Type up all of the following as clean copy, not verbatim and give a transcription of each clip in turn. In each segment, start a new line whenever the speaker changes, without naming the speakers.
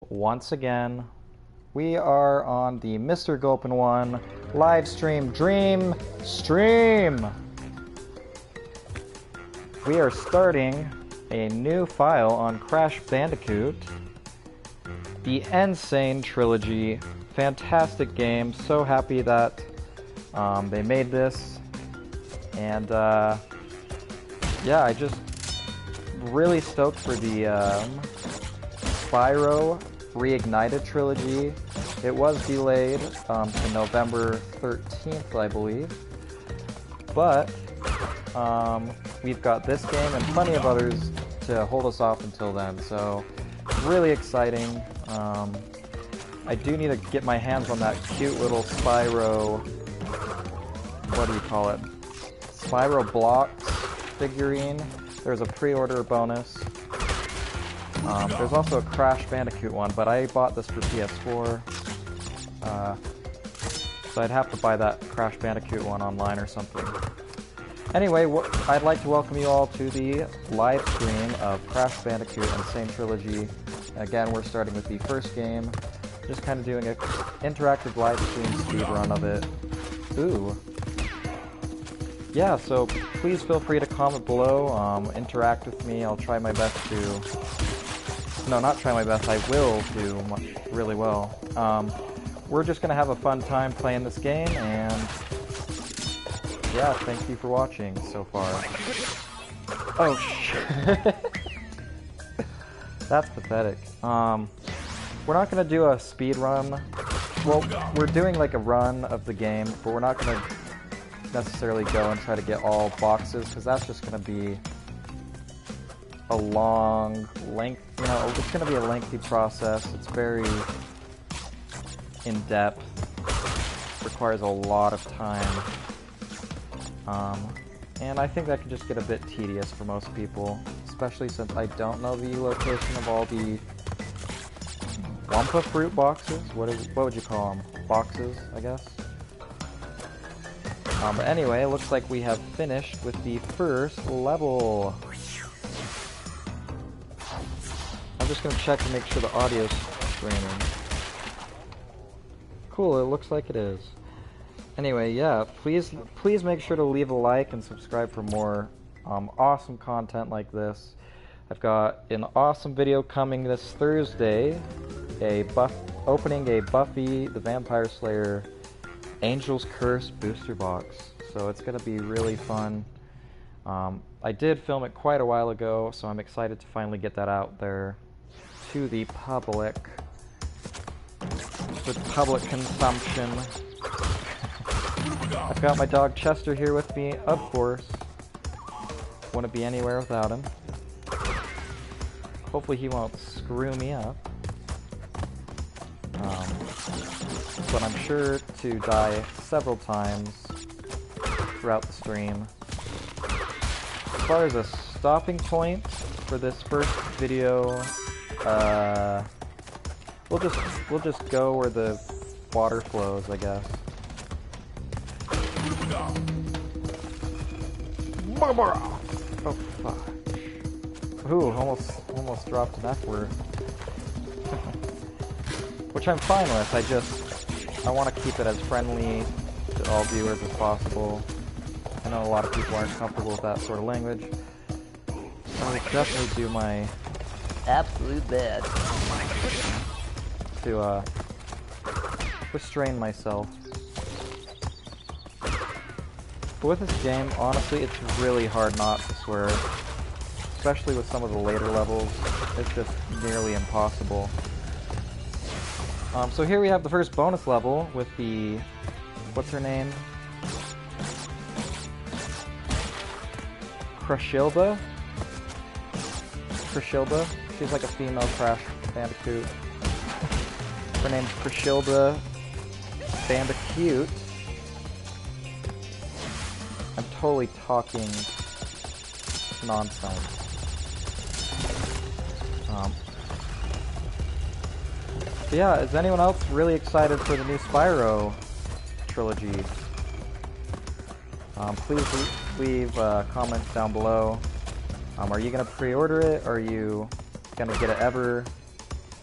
Once again, we are on the Mr. Gulpin 1 live stream dream stream. We are starting a new file on Crash Bandicoot, the N-Sane Trilogy. Fantastic game. So happy that they made this, and yeah, I just really stoked for the Spyro Reignited Trilogy. It was delayed to November 13th, I believe, but we've got this game and plenty of others to hold us off until then, so really exciting. I do need to get my hands on that cute little Spyro, what do you call it, Spyro Blocks figurine. There's a pre-order bonus. There's also a Crash Bandicoot one, but I bought this for PS4, so I'd have to buy that Crash Bandicoot one online or something. Anyway, I'd like to welcome you all to the live stream of Crash Bandicoot N-Sane Trilogy. Again, we're starting with the first game, just kind of doing an interactive live stream speed run of it. Ooh. Yeah, so please feel free to comment below, interact with me. I'll try my best to... No, not try my best, I will do really well. We're just gonna have a fun time playing this game, and yeah, thank you for watching so far. Oh shit. That's pathetic. We're not gonna do a speed run. Well, we're doing like a run of the game, but we're not gonna necessarily go and try to get all boxes, because that's just gonna be a long, it's gonna be a lengthy process. It's very in-depth, requires a lot of time, and I think that could just get a bit tedious for most people, especially since I don't know the location of all the Wumpa fruit boxes. What would you call them? Boxes, I guess. But anyway, it looks like we have finished with the first level. I'm just gonna check to make sure the audio's streaming. Cool, it looks like it is. Anyway, yeah, please make sure to leave a like and subscribe for more awesome content like this. I've got an awesome video coming this Thursday, opening a Buffy the Vampire Slayer Angel's Curse booster box, so it's gonna be really fun. I did film it quite a while ago, so I'm excited to finally get that out there to the public, with public consumption. I've got my dog Chester here with me, of course. Wouldn't be anywhere without him. Hopefully he won't screw me up. But I'm sure to die several times throughout the stream. As far as a stopping point for this first video, we'll just go where the water flows, I guess. Oh fuck! Ooh, almost dropped an F word. Which I'm fine with. I want to keep it as friendly to all viewers as possible. I know a lot of people aren't comfortable with that sort of language. I will definitely do my absolute best to restrain myself. But with this game, honestly, it's really hard not to swear. Especially with some of the later levels. It's just nearly impossible. So here we have the first bonus level with the... what's her name? Crashilda? She's like a female Crash Bandicoot. Her name's Crashilda Bandicoot. I'm totally talking nonsense. Yeah, is anyone else really excited for the new Spyro trilogy? Please leave comments down below. Are you gonna pre-order it? Are you gonna get it ever?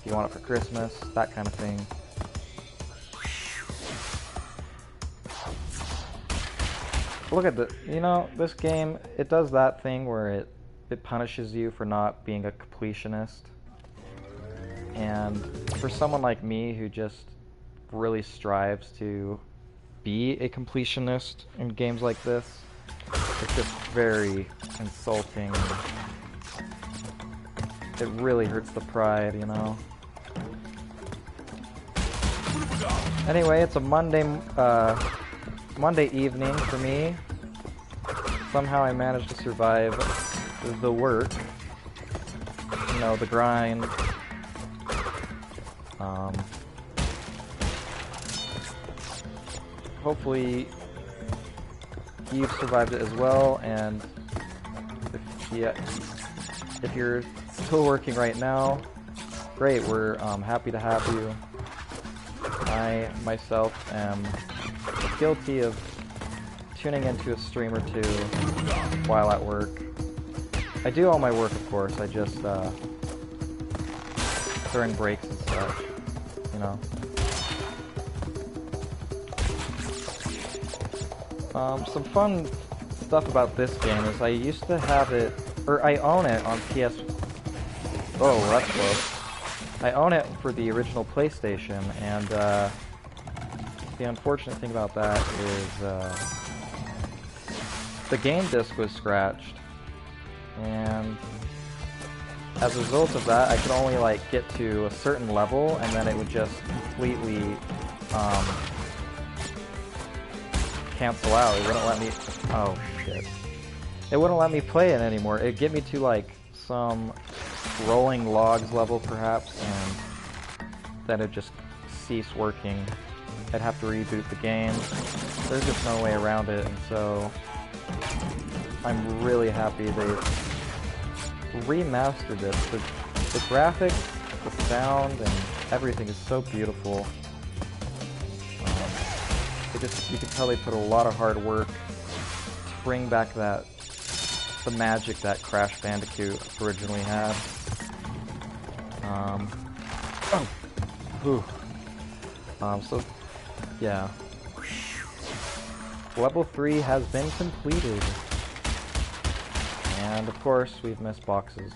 Do you want it for Christmas? That kind of thing. Look at the, you know, this game, it does that thing where it punishes you for not being a completionist. And for someone like me who just really strives to be a completionist in games like this, it's just very insulting. It really hurts the pride, you know? Anyway, it's a Monday evening for me. Somehow I managed to survive the work, you know, the grind. Hopefully you've survived it as well, and if you're still working right now, great, we're happy to have you. I myself am guilty of tuning into a stream or two while at work. I do all my work, of course, I just during breaks and stuff, you know. Some fun stuff about this game is I used to have it, or I own it on PS. Oh, that's close. I own it for the original PlayStation, and the unfortunate thing about that is the game disc was scratched, and as a result of that, I could only like get to a certain level, and then it would just completely cancel out. It wouldn't let me. Oh shit! It wouldn't let me play it anymore. It'd get me to like some rolling logs level perhaps, and then it'd just cease working. I'd have to reboot the game. There's just no way around it, and so I'm really happy they remastered this. The graphics, the sound, and everything is so beautiful. You can tell they put a lot of hard work to bring back the magic that Crash Bandicoot originally had. So yeah, level 3 has been completed, and of course we've missed boxes.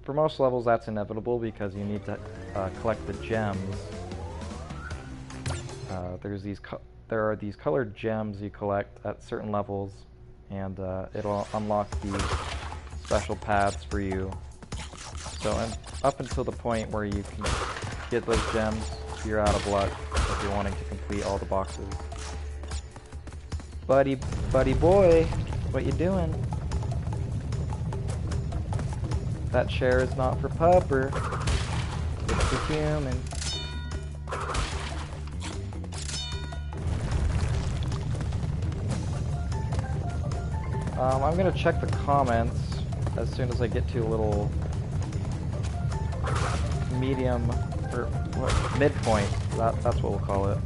For most levels that's inevitable because you need to collect the gems. There are these colored gems you collect at certain levels, and it'll unlock these special paths for you. So up until the point where you can get those gems, you're out of luck if you're wanting to complete all the boxes. Buddy boy, what you doing? That chair is not for pupper, it's for human. I'm gonna check the comments as soon as I get to a little medium, or what, midpoint, that's what we'll call it.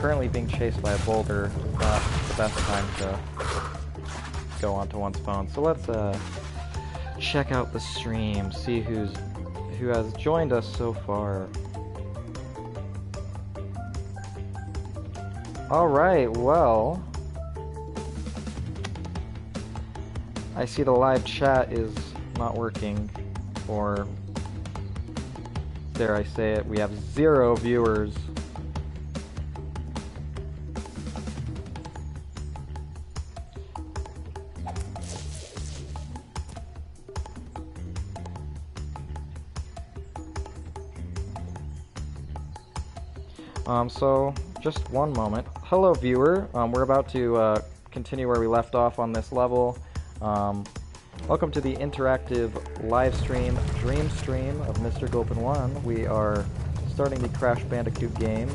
Currently being chased by a boulder, not the best time to go onto one's phone. So let's check out the stream, see who has joined us so far. Alright, well, I see the live chat is not working, or dare I say it, we have 0 viewers. So just one moment. Hello viewer, we're about to continue where we left off on this level. Welcome to the interactive live stream, dream stream of Mr. Gulpin 1. We are starting the Crash Bandicoot games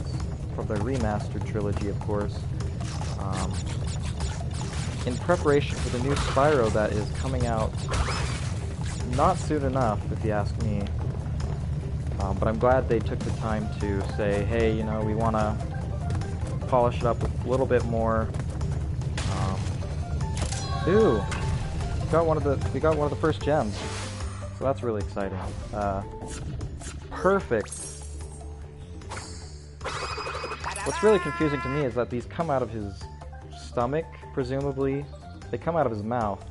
from the remastered trilogy, of course, in preparation for the new Spyro that is coming out not soon enough, if you ask me. But I'm glad they took the time to say, hey, you know, we want to polish it up a little bit more. Ooh, we got one of the first gems. So that's really exciting. Perfect. What's really confusing to me is that these come out of his stomach, presumably. They come out of his mouth.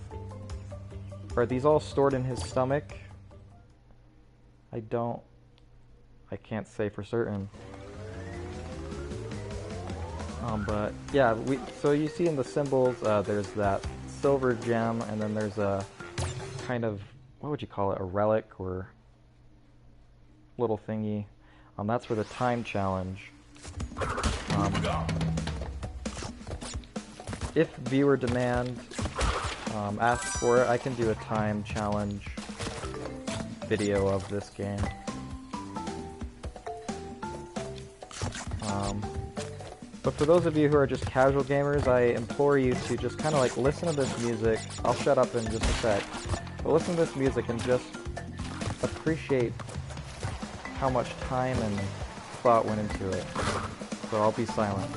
Are these all stored in his stomach? I can't say for certain. But yeah, so you see in the symbols, there's that silver gem, and then there's a kind of, what would you call it, a relic or little thingy. That's for the time challenge. If viewer demand asks for it, I can do a time challenge video of this game. But for those of you who are just casual gamers, I implore you to just kind of like listen to this music. I'll shut up in just a sec. But listen to this music and just appreciate how much time and thought went into it. So I'll be silent.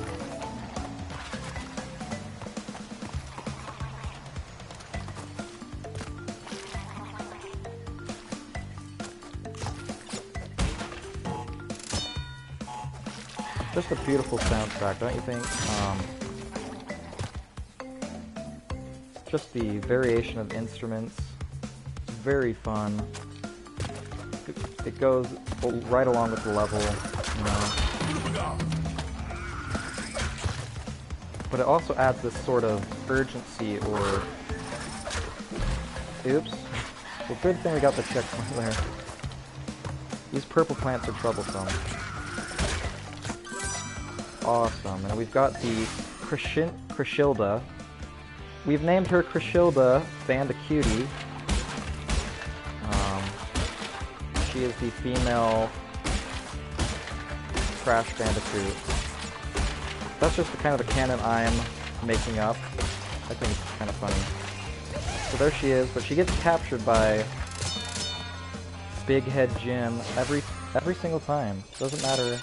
Just a beautiful soundtrack, don't you think? Just the variation of instruments, very fun. It goes right along with the level, you know. But it also adds this sort of urgency or... Oops. Well, good thing we got the checkpoint there. These purple plants are troublesome. Awesome, and we've got the Crashilda. We've named her Crashilda Bandicootie. She is the female Crash Bandicoot. That's just the kind of the canon I'm making up. I think it's kind of funny. So there she is, but she gets captured by Big Head Jim every single time. Doesn't matter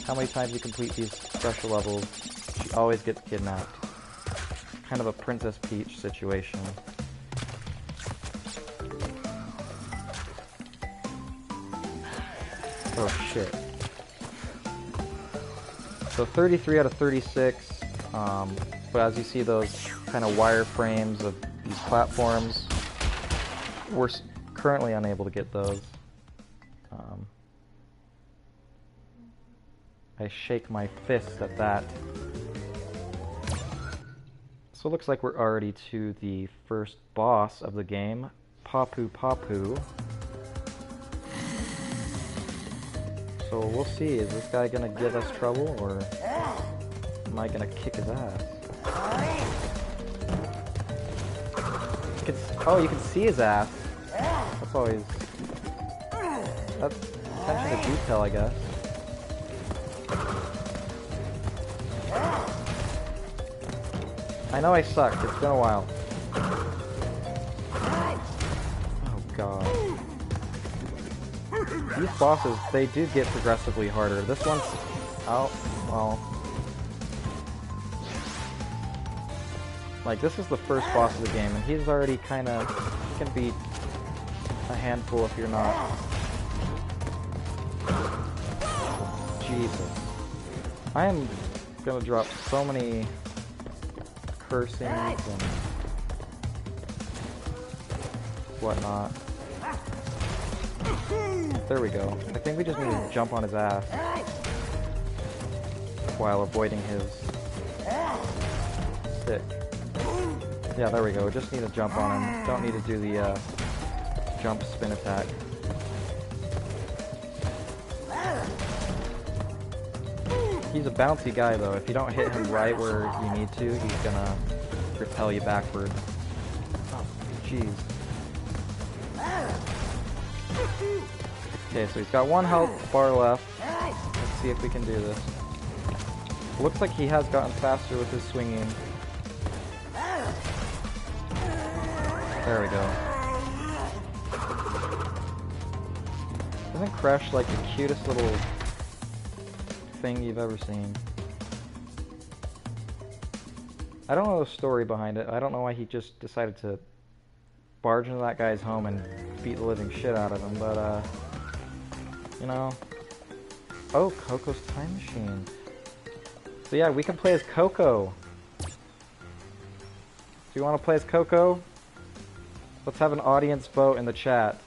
how many times you complete these special levels, she always gets kidnapped. Kind of a Princess Peach situation. Oh shit. So 33 out of 36, but as you see those kind of wireframes of these platforms, we're currently unable to get those. I shake my fist at that. So it looks like we're already to the first boss of the game, Papu Papu. So we'll see, is this guy gonna give us trouble, or am I gonna kick his ass? You can see his ass. That's always... That's attention to detail, I guess. I know I sucked, it's been a while. Oh god. These bosses, they do get progressively harder. This one's... Oh, well... Like, this is the first boss of the game, and he's already kinda... He can beat a handful if you're not... Jesus. I am gonna drop so many... cursings and whatnot. There we go. I think we just need to jump on his ass while avoiding his stick. Yeah, there we go. We just need to jump on him. Don't need to do the jump spin attack. He's a bouncy guy though. If you don't hit him right where you need to, he's gonna repel you backwards. Oh, jeez. Okay, so he's got one health bar left. Let's see if we can do this. Looks like he has gotten faster with his swinging. There we go. Isn't Crash like the cutest little thing you've ever seen? I don't know the story behind it. I don't know why he just decided to barge into that guy's home and beat the living shit out of him, but, you know. Oh, Coco's Time Machine. So yeah, we can play as Coco. Do you want to play as Coco? Let's have an audience vote in the chat.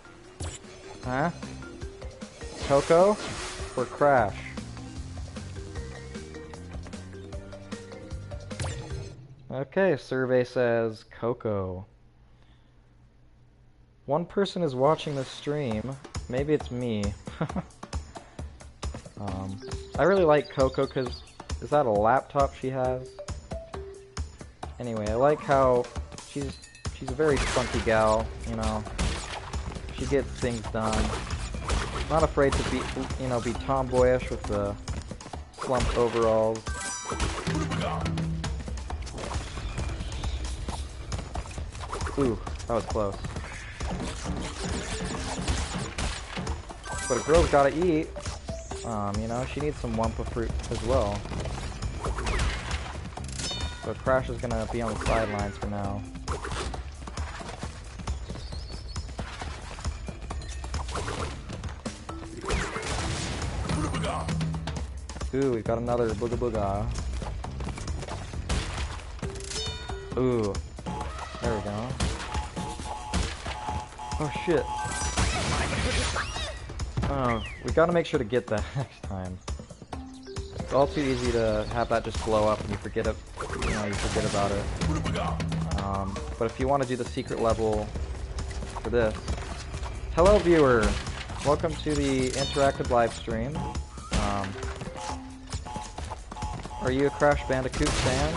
Huh? Coco or Crash? Okay, survey says Coco. One person is watching this stream. Maybe it's me. I really like Coco because is that a laptop she has? Anyway, I like how she's a very spunky gal, you know. She gets things done. Not afraid to be, you know, be tomboyish with the slumped overalls. Ooh, that was close. But a girl's gotta eat. You know, she needs some Wumpa fruit as well. So Crash is gonna be on the sidelines for now. Ooh, we've got another booga booga. Ooh, there we go. Oh shit. Oh, we gotta make sure to get that next time. It's all too easy to have that just blow up and you forget it. You know, you forget about it. But if you want to do the secret level for this, hello viewer, welcome to the interactive live stream. Are you a Crash Bandicoot fan?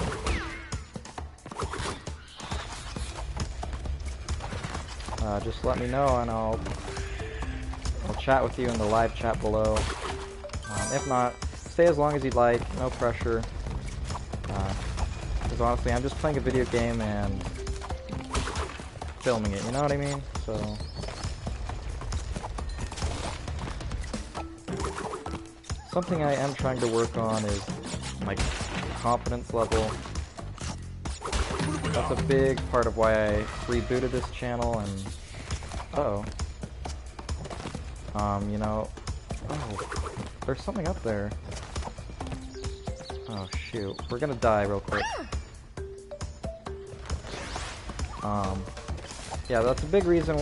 Just let me know and I'll chat with you in the live chat below. If not, stay as long as you'd like, no pressure. Because honestly, I'm just playing a video game and filming it, you know what I mean? So something I am trying to work on is my confidence level. That's a big part of why I rebooted this channel and you know, oh, there's something up there. Oh shoot, we're gonna die real quick. Yeah, that's a big reason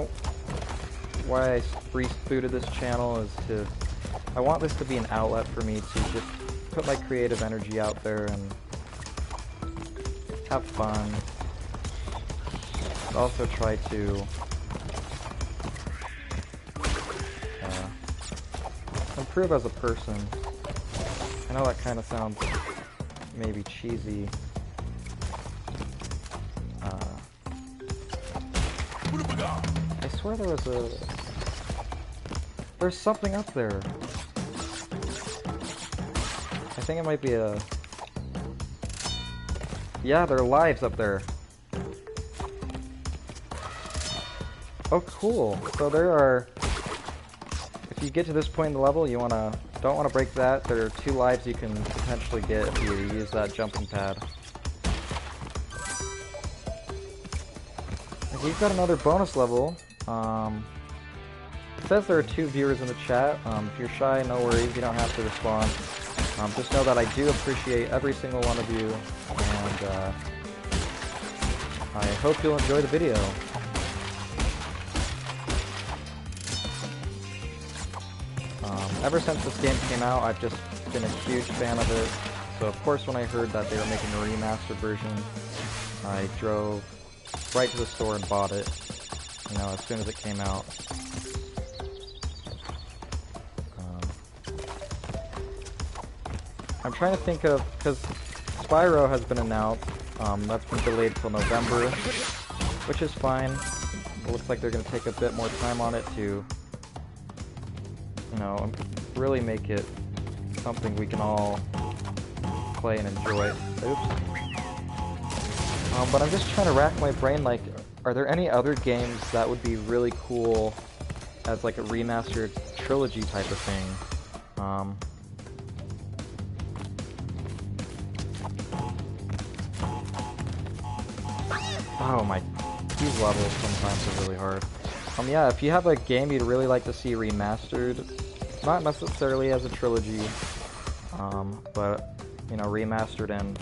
why I rebooted this channel is I want this to be an outlet for me to just put my creative energy out there and have fun. Also try to improve as a person. I know that kind of sounds maybe cheesy. I swear there's something up there. I think it might be yeah, there are lives up there. Oh cool, so there are, if you get to this point in the level, don't want to break that, there are 2 lives you can potentially get if you use that jumping pad. And we've got another bonus level. It says there are 2 viewers in the chat. If you're shy, no worries, you don't have to respond. Just know that I do appreciate every single one of you, and I hope you'll enjoy the video. Ever since this game came out, I've just been a huge fan of it. So of course when I heard that they were making a remastered version, I drove right to the store and bought it, you know, as soon as it came out. I'm trying to think of, because Spyro has been announced, that's been delayed till November, which is fine. It looks like they're going to take a bit more time on it to, you know, really make it something we can all play and enjoy. Oops. But I'm just trying to rack my brain, like, are there any other games that would be really cool as like a remastered trilogy type of thing? Oh my These levels sometimes are really hard. Yeah, if you have a game you'd really like to see remastered, not necessarily as a trilogy, but, you know, remastered and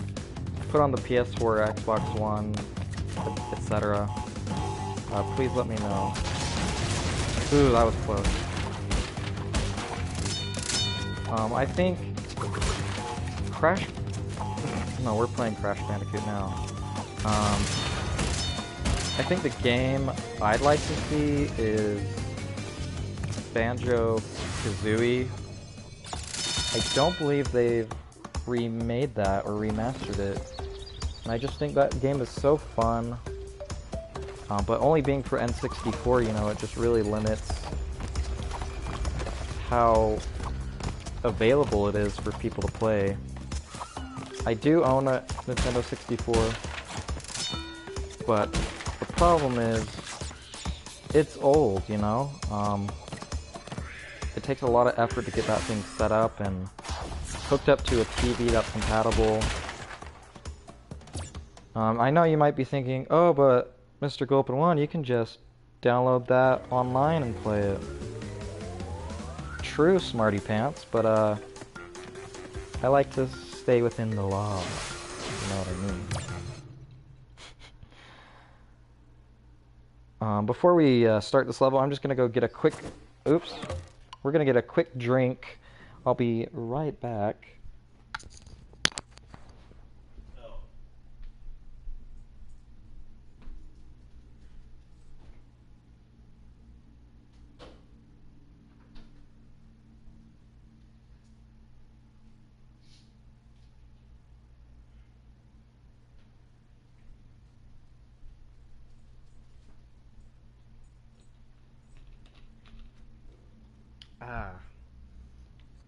put on the PS4, Xbox One, etc., please let me know. Ooh, that was close. I think Crash... No, we're playing Crash Bandicoot now. I think the game I'd like to see is Banjo-Kazooie. I don't believe they've remade that or remastered it. And I just think that game is so fun. But only being for N64, you know, it just really limits how available it is for people to play. I do own a Nintendo 64, but the problem is it's old, you know? It takes a lot of effort to get that thing set up and hooked up to a TV that's compatible. I know you might be thinking, oh, but Mr. Gulpin 1, you can just download that online and play it. True, smarty pants, but I like to stay within the law. You know what I mean? Before we start this level, I'm just gonna go get a quick... Oops. We're gonna get a quick drink. I'll be right back.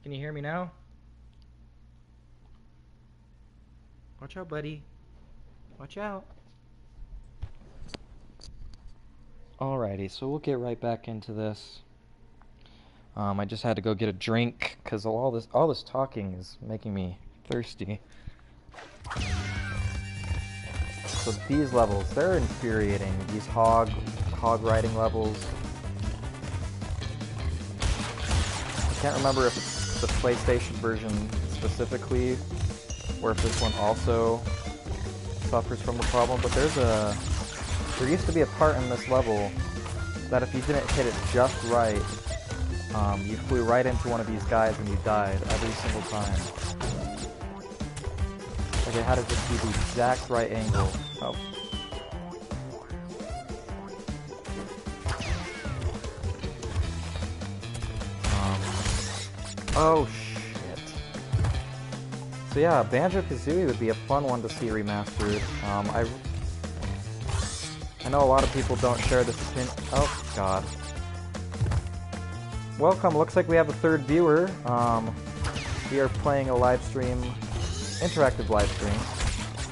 Can you hear me now? Watch out, buddy. Watch out. Alrighty, so we'll get right back into this. I just had to go get a drink because all this talking is making me thirsty. So these levels, they're infuriating. These hog riding levels. I can't remember if it's the PlayStation version specifically, or if this one also suffers from the problem, but there used to be a part in this level that if you didn't hit it just right, you flew right into one of these guys and you died every single time. Like it had to just be the exact right angle. Oh. Oh shit. So yeah, Banjo-Kazooie would be a fun one to see remastered. I know a lot of people don't share this opinion. Oh god. Welcome, looks like we have a third viewer. We are playing a live stream, interactive live stream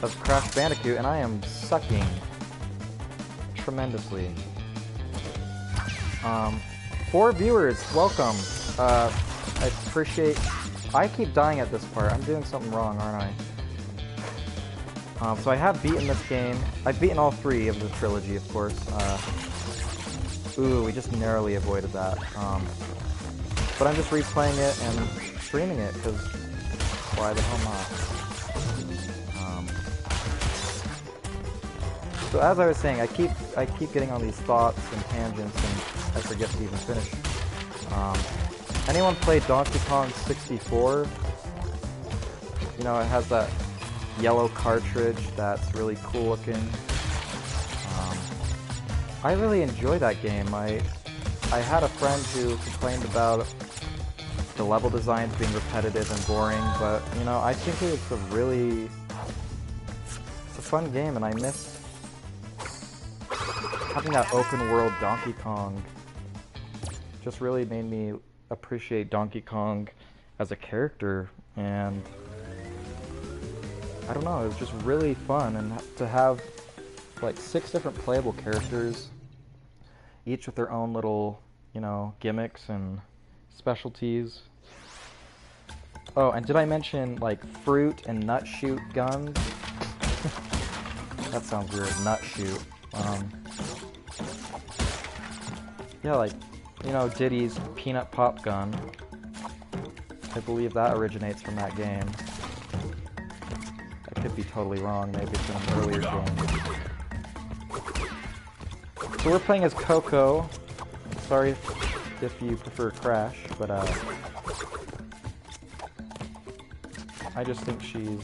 of Crash Bandicoot, and I am sucking tremendously. 4 viewers, welcome. I appreciate... I keep dying at this part. I'm doing something wrong, aren't I? So I have beaten this game. I've beaten all 3 of the trilogy, of course. Ooh, we just narrowly avoided that. But I'm just replaying it and streaming it, because why the hell not? So as I was saying, I keep getting on these thoughts and tangents, and I forget to even finish. Anyone played Donkey Kong 64? You know, it has that yellow cartridge that's really cool looking. I really enjoy that game. I had a friend who complained about the level designs being repetitive and boring, but you know, I think it's a fun game, and I miss having that open world Donkey Kong. Just really made me appreciate Donkey Kong as a character, and I don't know, it was just really fun, and to have like 6 different playable characters, each with their own little, you know, gimmicks and specialties. Oh, and did I mention like fruit and nut shoot guns? That sounds weird, nut shoot. Yeah, like, you know, Diddy's Peanut Pop Gun. I believe that originates from that game. I could be totally wrong, maybe it's in an earlier game. So we're playing as Coco. Sorry if you prefer Crash, but I just think she's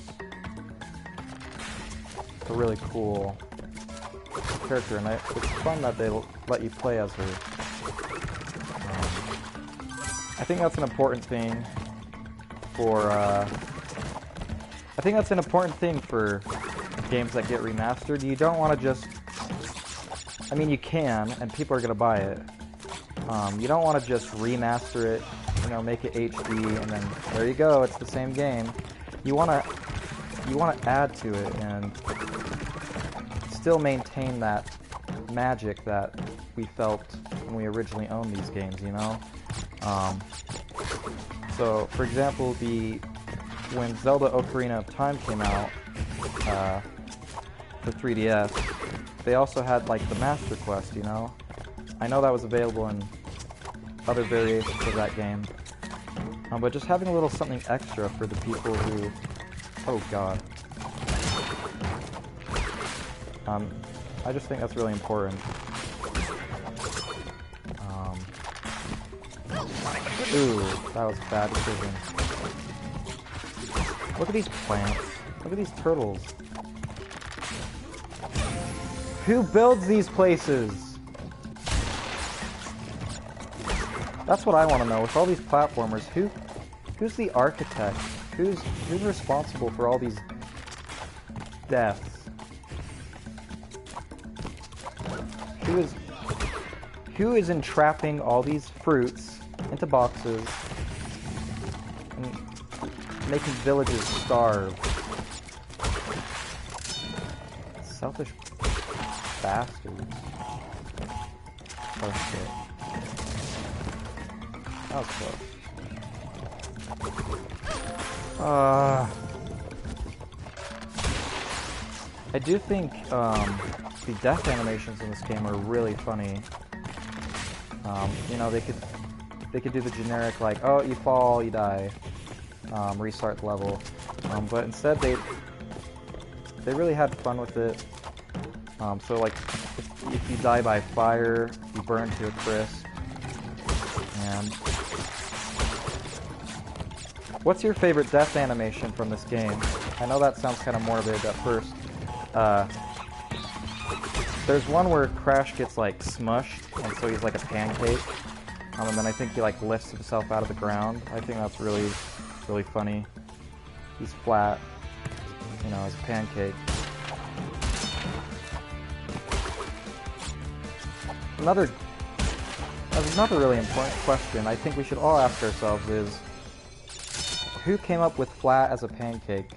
a really cool character, and it's fun that they let you play as her. I think that's an important thing for games that get remastered. You don't want to just, I mean, you can, and people are gonna buy it. You don't want to just remaster it, you know, make it HD, and then there you go, it's the same game. You want to add to it and still maintain that magic that we felt when we originally owned these games, you know? So, for example, when Zelda Ocarina of Time came out for 3DS, they also had, like, the Master Quest, you know? I know that was available in other variations of that game. But just having a little something extra for the people who... Oh, God. I just think that's really important. Ooh, that was a bad decision. Look at these plants. Look at these turtles. Who builds these places? That's what I want to know. With all these platformers, who's the architect? Who's responsible for all these deaths? Who is entrapping all these fruits into boxes and making villages starve? Selfish bastards. Oh shit. That was close. I do think the death animations in this game are really funny. You know, they could do the generic, like, oh, you fall, you die, restart the level. But instead they really had fun with it. So like, if you die by fire, you burn to a crisp. And what's your favorite death animation from this game? I know that sounds kind of morbid at first. There's one where Crash gets like smushed, and so he's like a pancake. And then I think he like lifts himself out of the ground. I think that's really, really funny. He's flat, you know, as a pancake. Another really important question I think we should all ask ourselves is, who came up with flat as a pancake?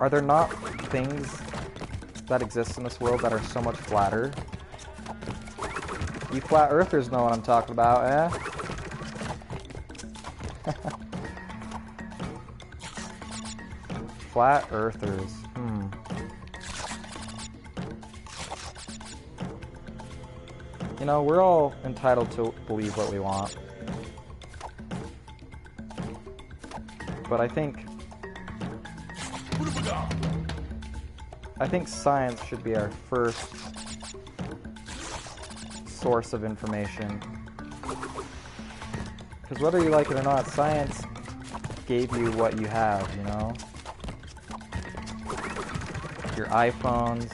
Are there not things that exist in this world that are so much flatter? You flat earthers know what I'm talking about, eh? Flat earthers. You know, we're all entitled to believe what we want. But I think science should be our first source of information. Because whether you like it or not, science gave you what you have, you know? Your iPhones.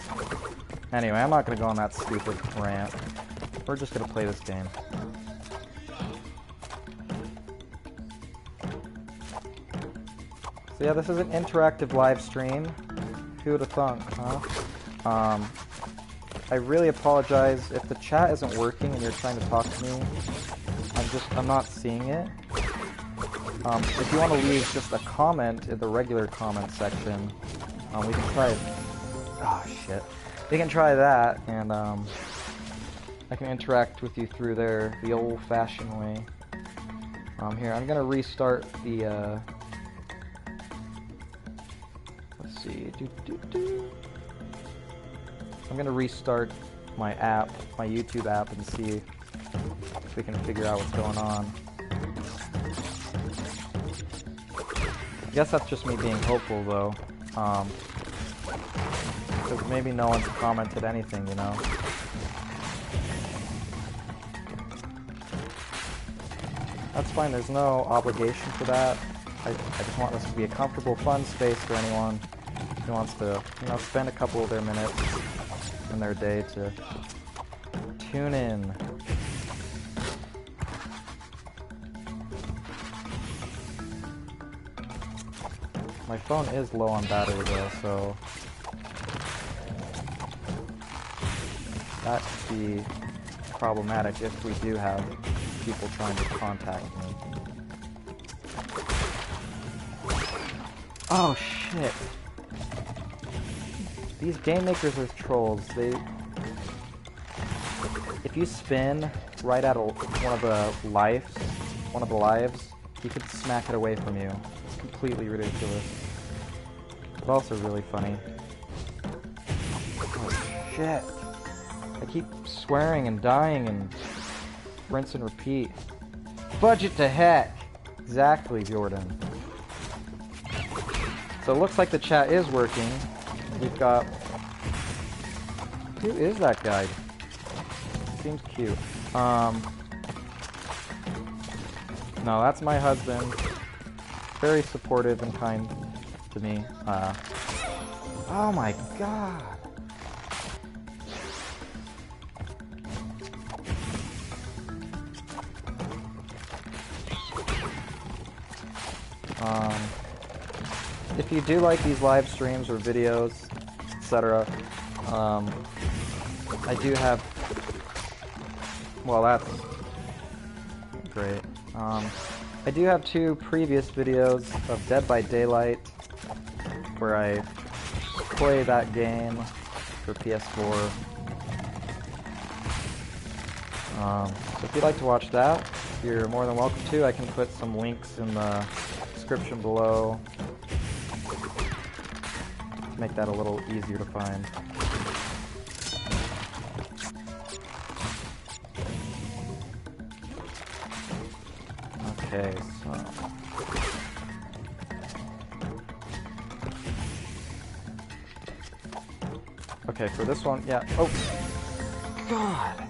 Anyway, I'm not going to go on that stupid rant. We're just going to play this game. So yeah, this is an interactive live stream. Who would have thunk, huh? I really apologize if the chat isn't working and you're trying to talk to me. I'm not seeing it. If you want to leave just a comment in the regular comment section, we can try it. Oh shit. We can try that, and I can interact with you through there the old-fashioned way. Here, I'm gonna restart the let's see. I'm gonna restart my app, my YouTube app, and see if we can figure out what's going on. I guess that's just me being hopeful, though. Because maybe no one's commented anything, you know? That's fine, there's no obligation for that. I just want this to be a comfortable, fun space for anyone who wants to, you know, spend a couple of their minutes in their day to tune in. My phone is low on battery though, so that could be problematic if we do have people trying to contact me. Oh shit! These game makers are trolls. If you spin right at one of the lives, he could smack it away from you. It's completely ridiculous, but also really funny. Oh shit! I keep swearing and dying and rinse and repeat. Fudge it to heck! Exactly, Jordan. So it looks like the chat is working. We've got... Who is that guy? Seems cute. No, that's my husband. Very supportive and kind to me. Oh my god! If you do like these live streams or videos, etc., I do have... Well, that's great. I do have 2 previous videos of Dead by Daylight, where I play that game for PS4. So if you'd like to watch that, you're more than welcome to. I can put some links in the description below to make that a little easier to find. Okay, so... Okay, for this one, yeah. Oh! God!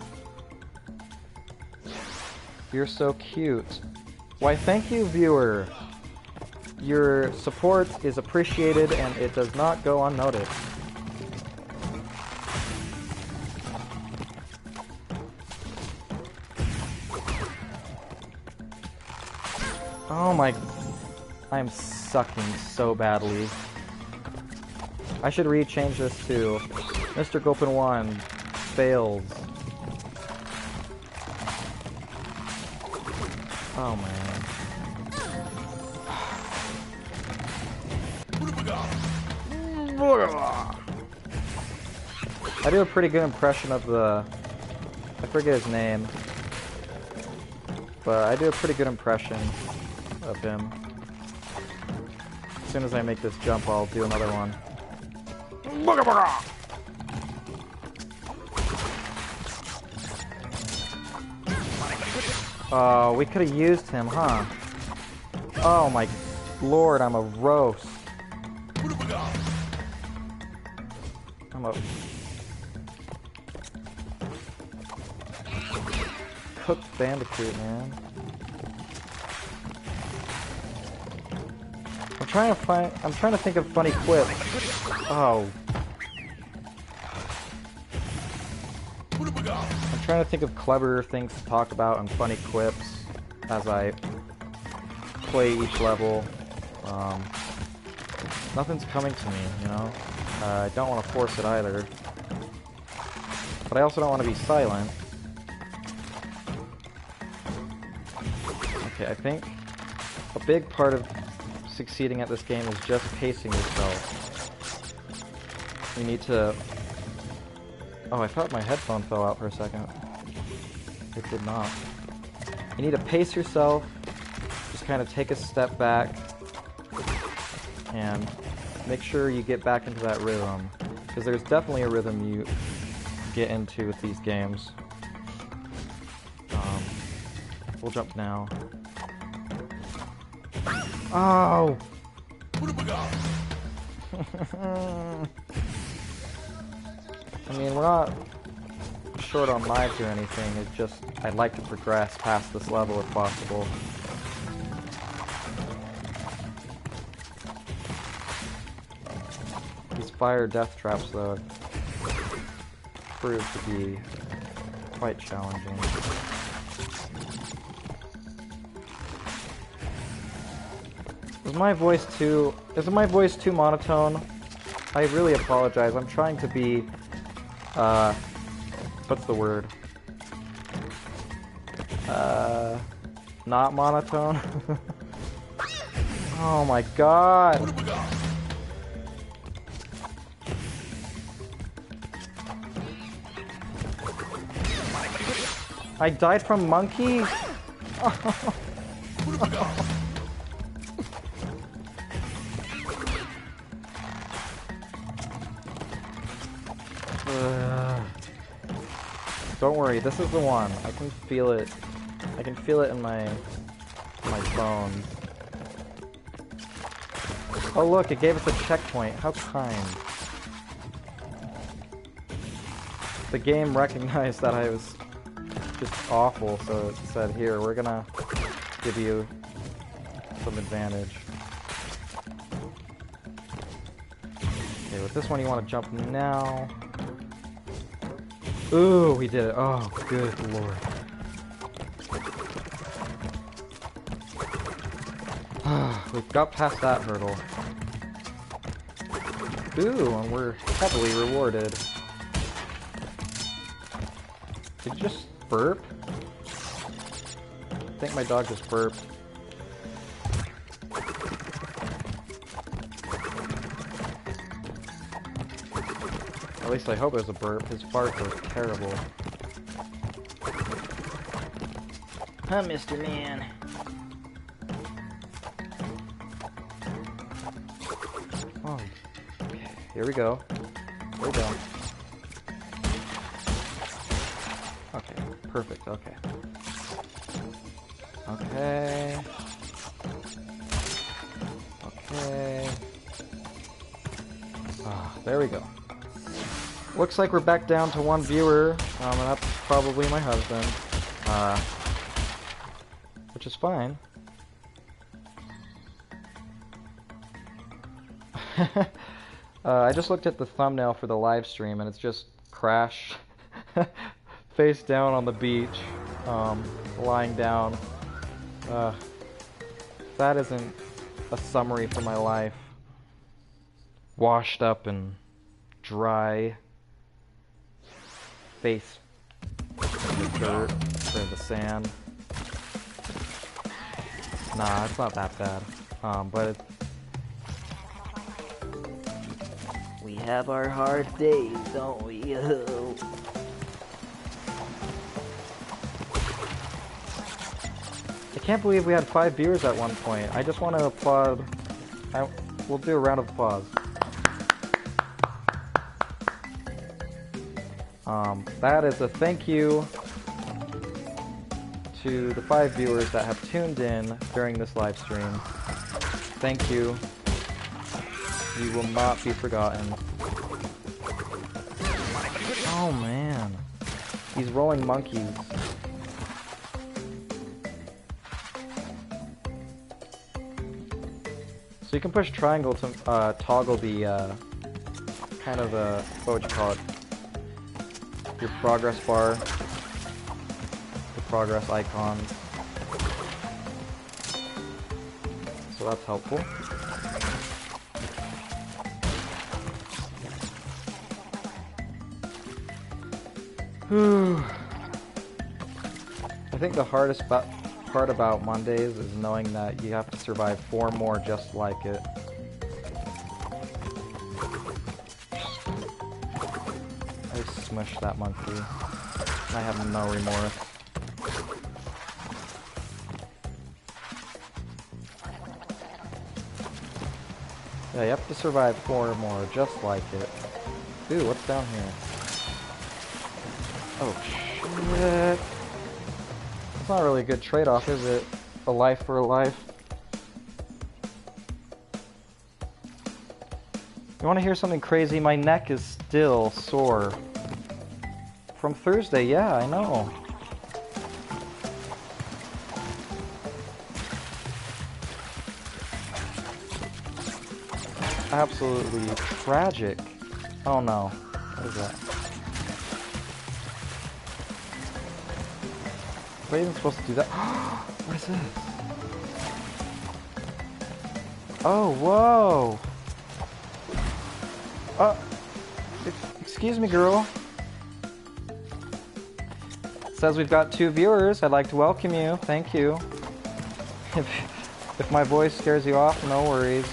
You're so cute. Why, thank you, viewer! Your support is appreciated and it does not go unnoticed. Oh my... I'm sucking so badly. I should rechange this to Mr. Gopin 1 fails. Oh man. I do a pretty good impression of the... I forget his name. But I do a pretty good impression of him. As soon as I make this jump, I'll do another one. Oh, we could have used him, huh? Oh my lord, I'm a roast. I'm a... cooked Bandicoot, man. I'm trying to think of funny quips. Oh. I'm trying to think of clever things to talk about and funny quips as I play each level. Nothing's coming to me, you know? I don't want to force it either. But I also don't want to be silent. Okay, I think a big part of succeeding at this game is just pacing yourself. You need to... Oh, I thought my headphone fell out for a second. It did not. You need to pace yourself, just kind of take a step back, and make sure you get back into that rhythm. Because there's definitely a rhythm get into with these games. We'll jump now. Oh! I mean, we're not short on lives or anything, it's just I'd like to progress past this level if possible. These fire death traps, though, proved to be quite challenging. Is my voice too monotone? I really apologize. I'm trying to be, what's the word? Not monotone? Oh my god! I died from monkey? Don't worry, this is the one. I can feel it. I can feel it in my bones. Oh look, it gave us a checkpoint. How kind. The game recognized that I was just awful, so it said, here, we're gonna give you some advantage. Okay, with this one you want to jump now. Ooh, we did it. Oh, good lord. We've got past that hurdle. Ooh, and we're heavily rewarded. Did you just burp? I think my dog just burped. At least I hope it was a burp. His fart was terrible. Huh, Mr. Man. Oh, okay. Here we go. Here we go. Okay, perfect, okay. Okay. Okay. Ah, there we go. Looks like we're back down to one viewer, and that's probably my husband. Which is fine. I just looked at the thumbnail for the live stream, and it's just Crash face down on the beach, lying down. That isn't a summary for my life. Washed up and dry, face in the dirt or the sand. Nah, it's not that bad. But we have our hard days, don't we? I can't believe we had 5 viewers at one point. I just want to applaud. We'll do a round of applause. That is a thank you to the 5 viewers that have tuned in during this live stream. Thank you. You will not be forgotten. Oh man. These rolling monkeys. So you can push triangle to toggle the kind of what would you call it? Your progress bar, the progress icons. So that's helpful. I think the hardest part about Mondays is knowing that you have to survive 4 more just like it. I smushed that monkey. I have no remorse. Yeah, you have to survive 4 more just like it. Ooh, what's down here? Oh shit. It's not really a good trade-off, is it? A life for a life. You want to hear something crazy? My neck is still sore. From Thursday, yeah, I know. Absolutely tragic. Oh no. What is that? Am I even supposed to do that? What is this? Oh, whoa! Excuse me, girl. It says we've got 2 viewers. I'd like to welcome you. Thank you. If my voice scares you off, no worries.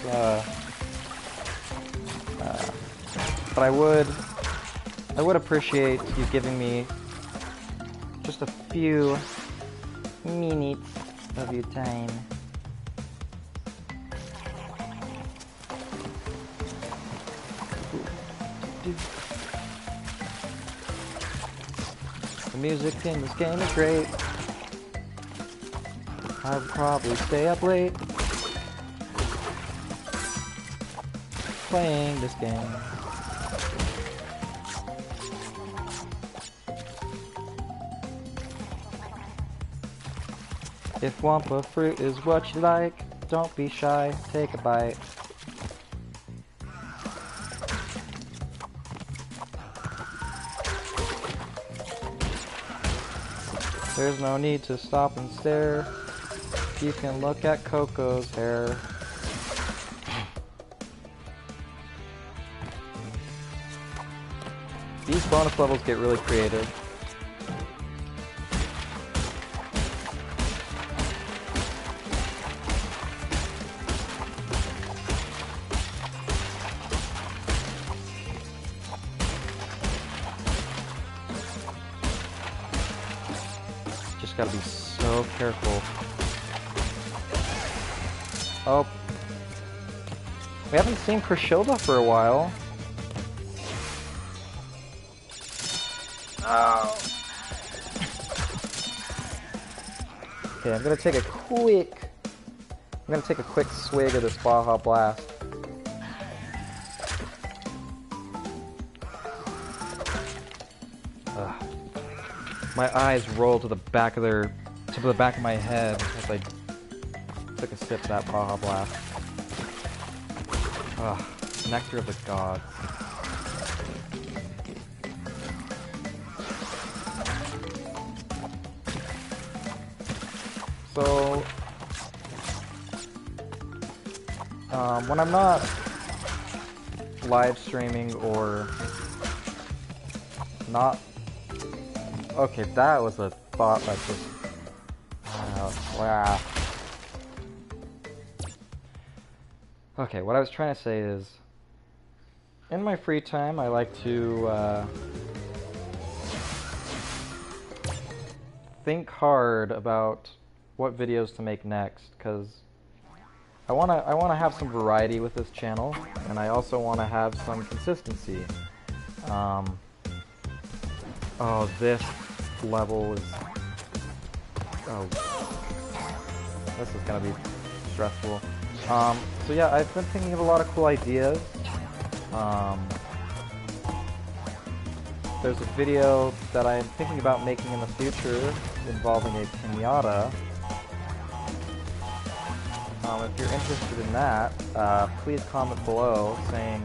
But I would appreciate you giving me just a few minutes of your time. The music in this game is great. I would probably stay up late playing this game. If Wumpa fruit is what you like, don't be shy, take a bite. There's no need to stop and stare. You can look at Coco's hair. These bonus levels get really creative. Just gotta be so careful. Oh. We haven't seen Crescilda for a while. Oh. Okay, I'm gonna take a quick swig of this Baja Blast. Ugh. My eyes roll to the back of my head as I took a sip of that Baja Blast. Ugh, nectar of the gods. So, when I'm not live streaming or not... Okay, that was a thought that just... wow. Okay, what I was trying to say is, in my free time, I like to think hard about what videos to make next, because I wanna have some variety with this channel, and I also want to have some consistency. Oh, this level is... Oh, this is gonna be stressful. So yeah, I've been thinking of a lot of cool ideas. There's a video that I'm thinking about making in the future involving a piñata. If you're interested in that, please comment below saying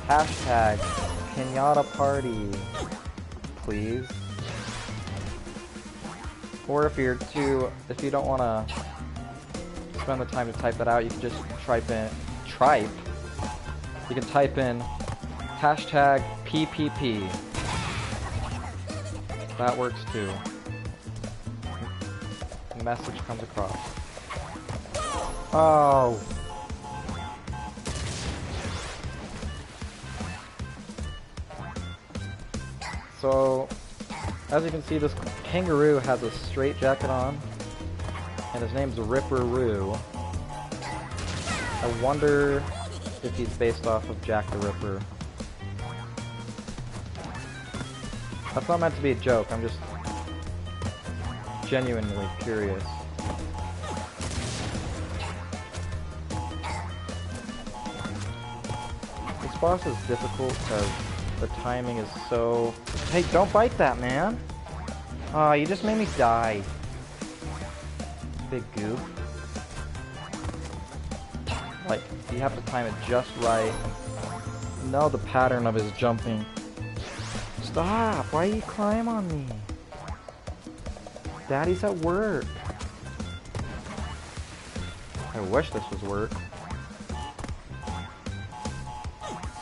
hashtag piñata party, please. Or if you don't want to spend the time to type that out, you can just type in hashtag PPP. That works too. The message comes across. Oh. So, as you can see, this kangaroo has a straight jacket on, and his name's Ripper-Roo. I wonder if he's based off of Jack the Ripper. That's not meant to be a joke, I'm just genuinely curious. This boss is difficult because the timing is so... Hey, don't bite that, man! Aw, you just made me die. Big goof. Like, you have to time it just right. Know the pattern of his jumping. Stop! Why you climb on me? Daddy's at work. I wish this was work.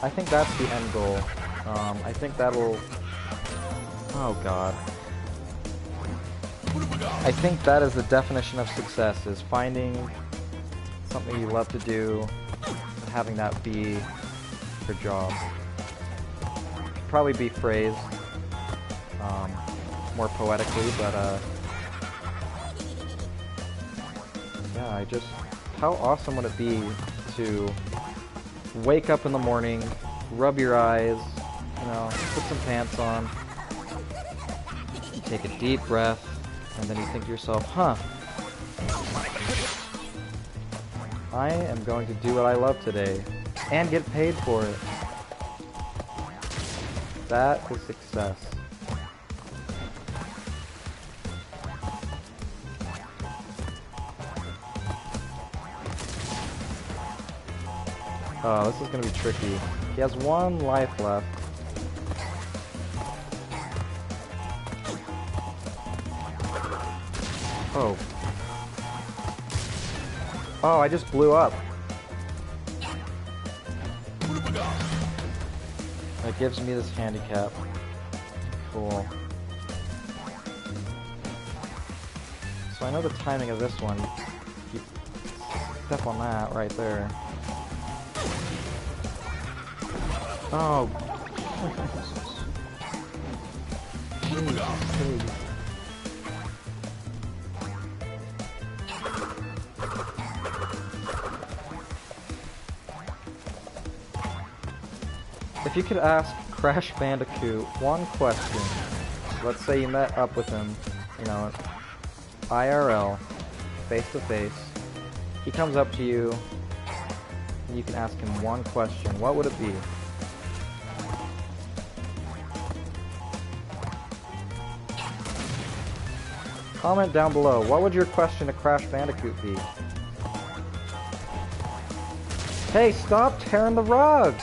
I think that's the end goal. I think that'll... Oh god. I think that is the definition of success, is finding something you love to do and having that be your job. Could probably be phrased more poetically, but yeah, I just... How awesome would it be to wake up in the morning, rub your eyes, you know, put some pants on, take a deep breath, and then you think to yourself, huh, I am going to do what I love today, and get paid for it. That is success. Oh, this is gonna be tricky. He has one life left. Oh. Oh, I just blew up. That gives me this handicap. Cool. So I know the timing of this one. You step on that right there. Oh. Jeez. If you could ask Crash Bandicoot one question, let's say you met up with him, you know, IRL, face to face, he comes up to you, and you can ask him one question, what would it be? Comment down below, what would your question to Crash Bandicoot be? Hey, stop tearing the rug!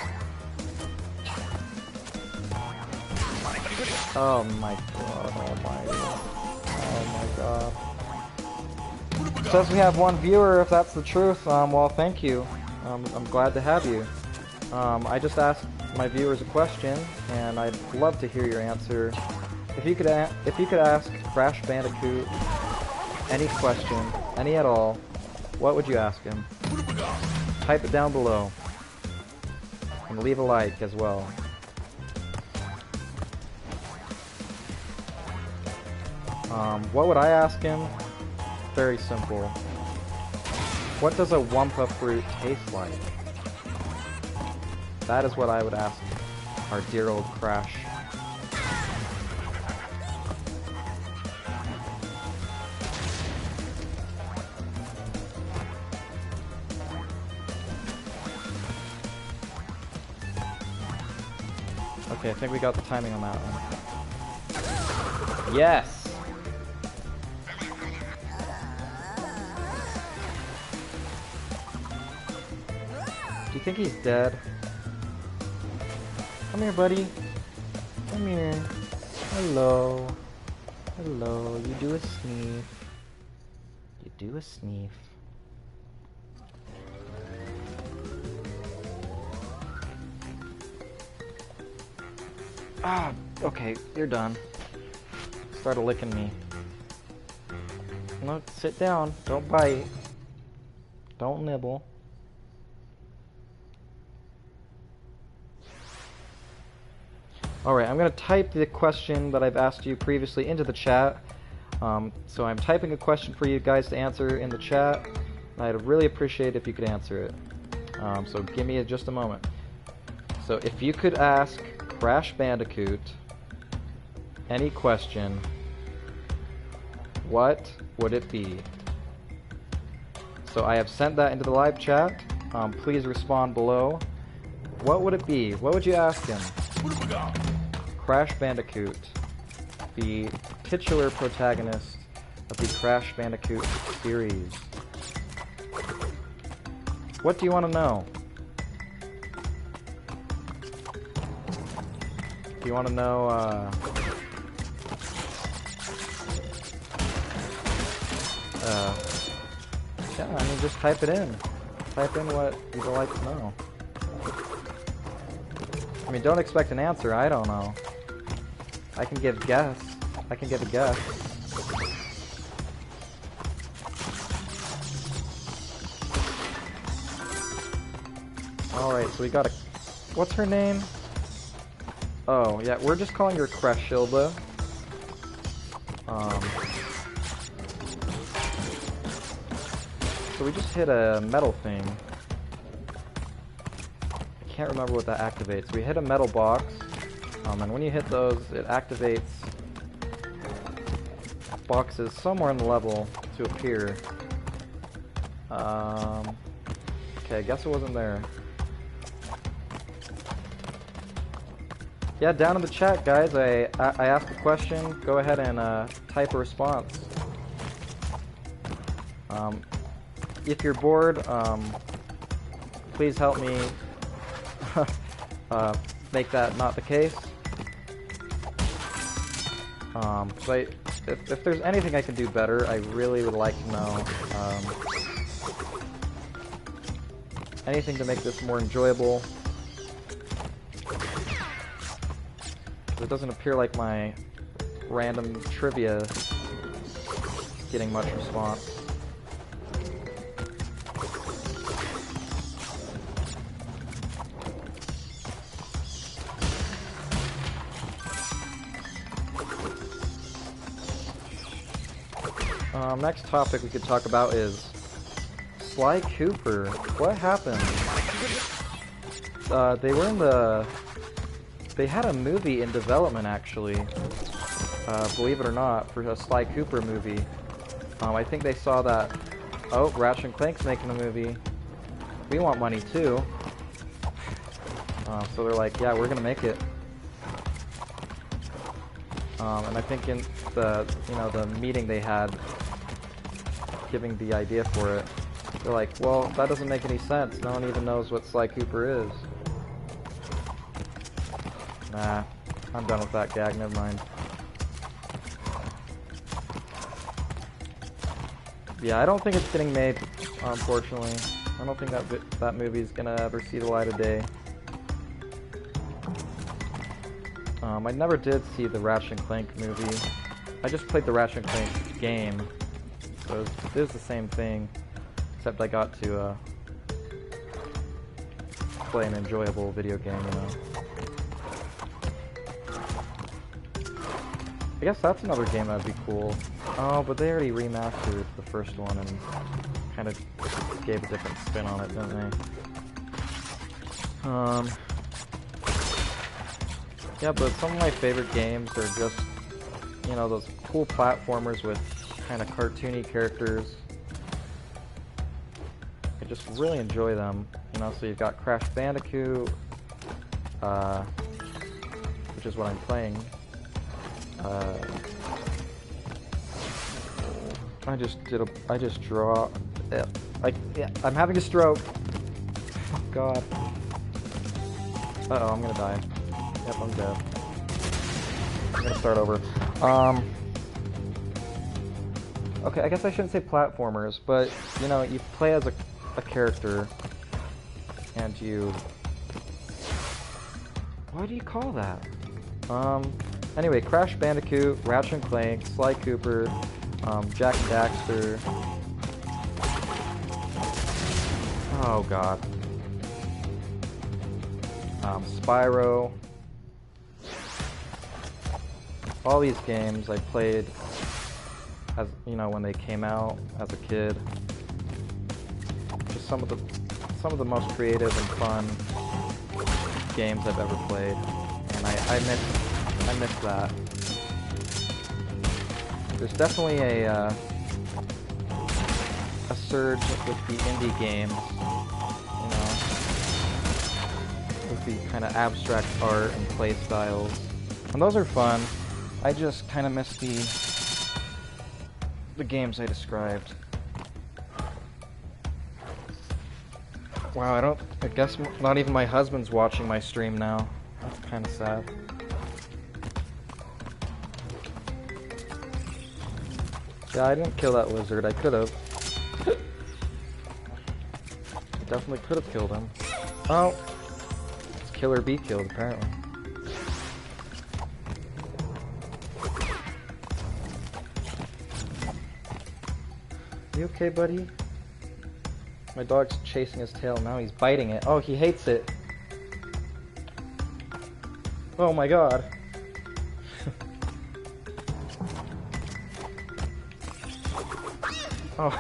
Oh my god, oh my god. Says we have one viewer, if that's the truth, well thank you. I'm glad to have you. I just asked my viewers a question, and I'd love to hear your answer. If you could ask Crash Bandicoot any question, any at all, what would you ask him? Type it down below. And leave a like as well. What would I ask him? Very simple. What does a Wumpa fruit taste like? That is what I would ask our dear old Crash. Okay, I think we got the timing on that one. Yes! Do you think he's dead? Come here, buddy. Come here. Hello. Hello. You do a sneeze. You do a sneeze. Ah, okay, you're done. Started licking me. No, sit down. Don't bite. Don't nibble. Alright, I'm going to type the question that I've asked you previously into the chat. So I'm typing a question for you guys to answer in the chat. I'd really appreciate if you could answer it. So give me just a moment. So if you could ask Crash Bandicoot any question, what would it be? So I have sent that into the live chat. Please respond below. What would it be? What would you ask him? Crash Bandicoot, the titular protagonist of the Crash Bandicoot series. What do you want to know? Do you want to know, yeah, I mean, just type it in. Type in what you'd like to know. I mean, don't expect an answer, I don't know. I can give guess. I can give a guess. Alright, so we got a... What's her name? Oh, yeah, we're just calling her Crashilda. So we just hit a metal thing. I can't remember what that activates. We hit a metal box, and when you hit those, it activates boxes somewhere in the level to appear. Okay, I guess it wasn't there. Yeah, down in the chat, guys, I asked a question. Go ahead and type a response. If you're bored, please help me make that not the case. So if there's anything I can do better, I really would like to know. Anything to make this more enjoyable. It doesn't appear like my random trivia is getting much response. Next topic we could talk about is Sly Cooper. What happened? They were in the... They had a movie in development, actually. Believe it or not, for a Sly Cooper movie. I think they saw that... Oh, Ratchet & Clank's making a movie. We want money, too. So they're like, yeah, we're gonna make it. And I think in the, the meeting they had, giving the idea for it, they're like, well, that doesn't make any sense. No one even knows what Sly Cooper is. Nah, I'm done with that gag, never mind. Yeah, I don't think it's getting made, unfortunately. I don't think that movie's gonna ever see the light of day. I never did see the Ratchet & Clank movie. I just played the Ratchet & Clank game. So it was the same thing, except I got to play an enjoyable video game, I guess that's another game that'd be cool. Oh, but they already remastered the first one and kind of gave a different spin on it, didn't they? Yeah, but some of my favorite games are just, those cool platformers with kind of cartoony characters. I just really enjoy them. So you've got Crash Bandicoot, which is what I'm playing. I just draw. I'm having a stroke. Oh, God. Uh-oh, I'm gonna die. Yep, I'm dead. I'm gonna start over. Okay, I guess I shouldn't say platformers, but, you play as a character, and you... What do you call that? Anyway, Crash Bandicoot, Ratchet & Clank, Sly Cooper, Jak and Daxter. Oh, God. Spyro. All these games I played as when they came out as a kid. Just some of the most creative and fun games I've ever played, and I miss that. There's definitely a surge with the indie games, you know, with the kind of abstract art and play styles. And those are fun. I just kind of miss the games I described. Wow, I guess not even my husband's watching my stream now. That's kind of sad. Yeah, I didn't kill that lizard. I could have. Definitely could have killed him. Oh! It's kill or be killed, apparently. You okay, buddy? My dog's chasing his tail. Now he's biting it. Oh, he hates it. Oh my god. Oh.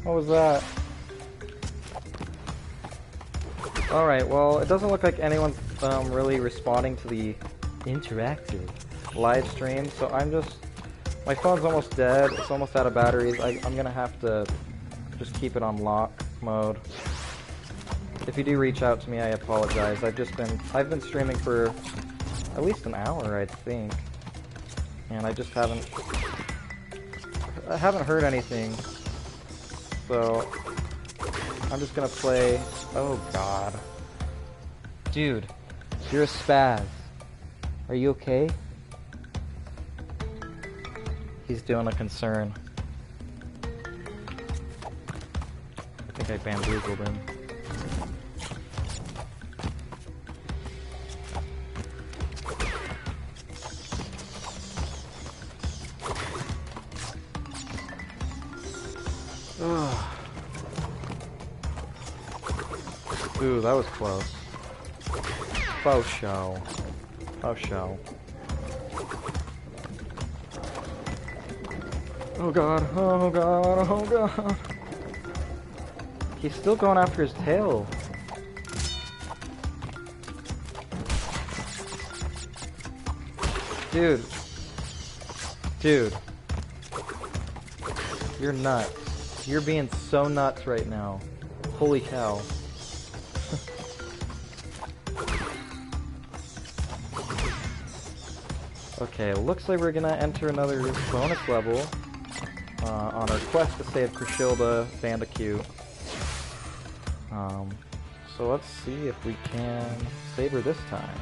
What was that? Alright, well, it doesn't look like anyone's really responding to the interactive live stream, so my phone's almost dead, it's almost out of batteries. I'm gonna have to just keep it on lock mode. If you do reach out to me, I apologize. I've been streaming for at least an hour, I think, and I just haven't heard anything, so I'm just gonna play. Oh god. Dude, you're a spaz. Are you okay? He's doing a concern. I think I bamboozled him. Ooh, that was close. Faux show. Faux show. Oh god, oh god, oh god. He's still going after his tail. Dude. Dude. You're nuts. You're being so nuts right now. Holy cow. Okay, looks like we're gonna enter another bonus level on our quest to save Crashilda Bandicoot. So let's see if we can save her this time.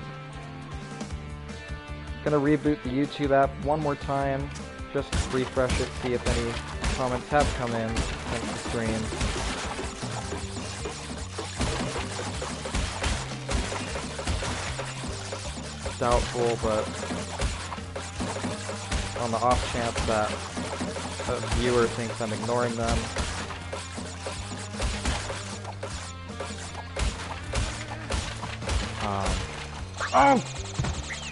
Gonna reboot the YouTube app one more time, just to refresh it, see if any comments have come in since the stream. Doubtful, but on the off chance that a viewer thinks I'm ignoring them. Oh!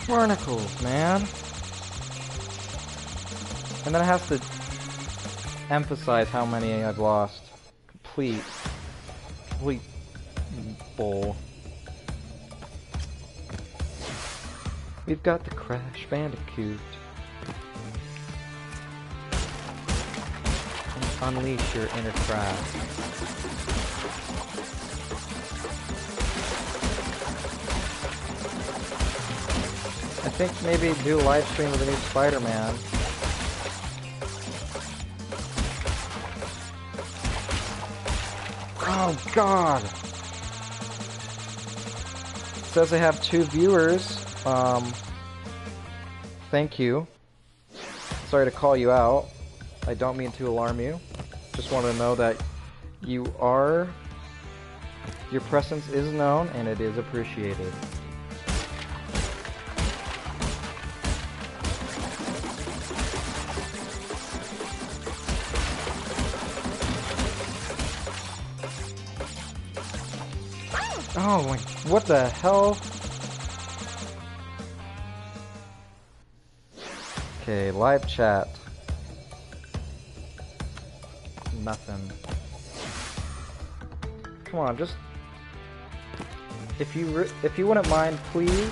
Barnacles, man! And then I have to emphasize how many I've lost. Complete bull. We've got the Crash Bandicoot. Unleash your inner craft. I think maybe do a live stream of the new Spider-Man. Oh god! It says I have 2 viewers. Thank you. Sorry to call you out. I don't mean to alarm you. Just want to know that your presence is known and it is appreciated. Oh my, what the hell? Okay, live chat. Nothing. Come on, just if you wouldn't mind, please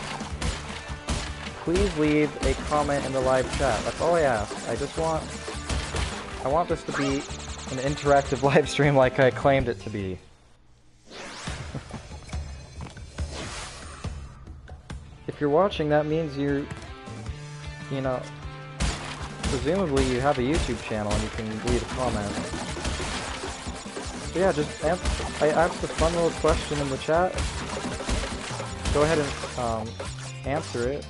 please leave a comment in the live chat. That's all I ask. I want this to be an interactive live stream like I claimed it to be. If you're watching, that means you know, presumably you have a YouTube channel and you can leave a comment. So yeah, just I asked a fun little question in the chat. Go ahead and answer it.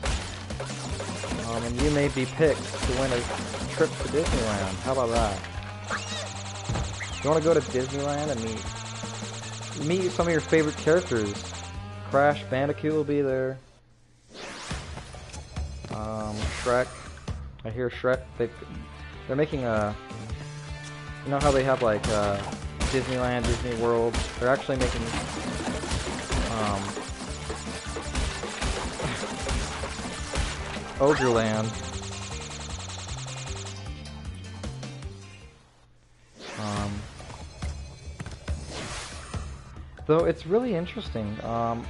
And you may be picked to win a trip to Disneyland. How about that? You want to go to Disneyland and meet some of your favorite characters. Crash Bandicoot will be there. Shrek. I hear Shrek. They're making a. You know how they have like Disneyland, Disney World. They're actually making Ogreland. Though it's really interesting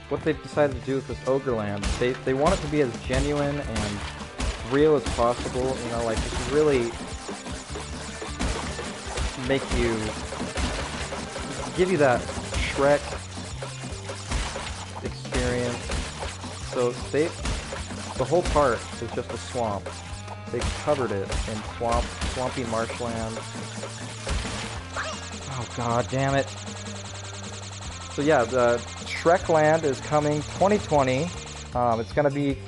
what they've decided to do with this Ogreland. They want it to be as genuine and real as possible. You know, like just really give you that Shrek experience. So the whole park is just a swamp. They covered it in swampy marshland. Oh god damn it. So yeah, the Shrekland is coming 2020. It's gonna be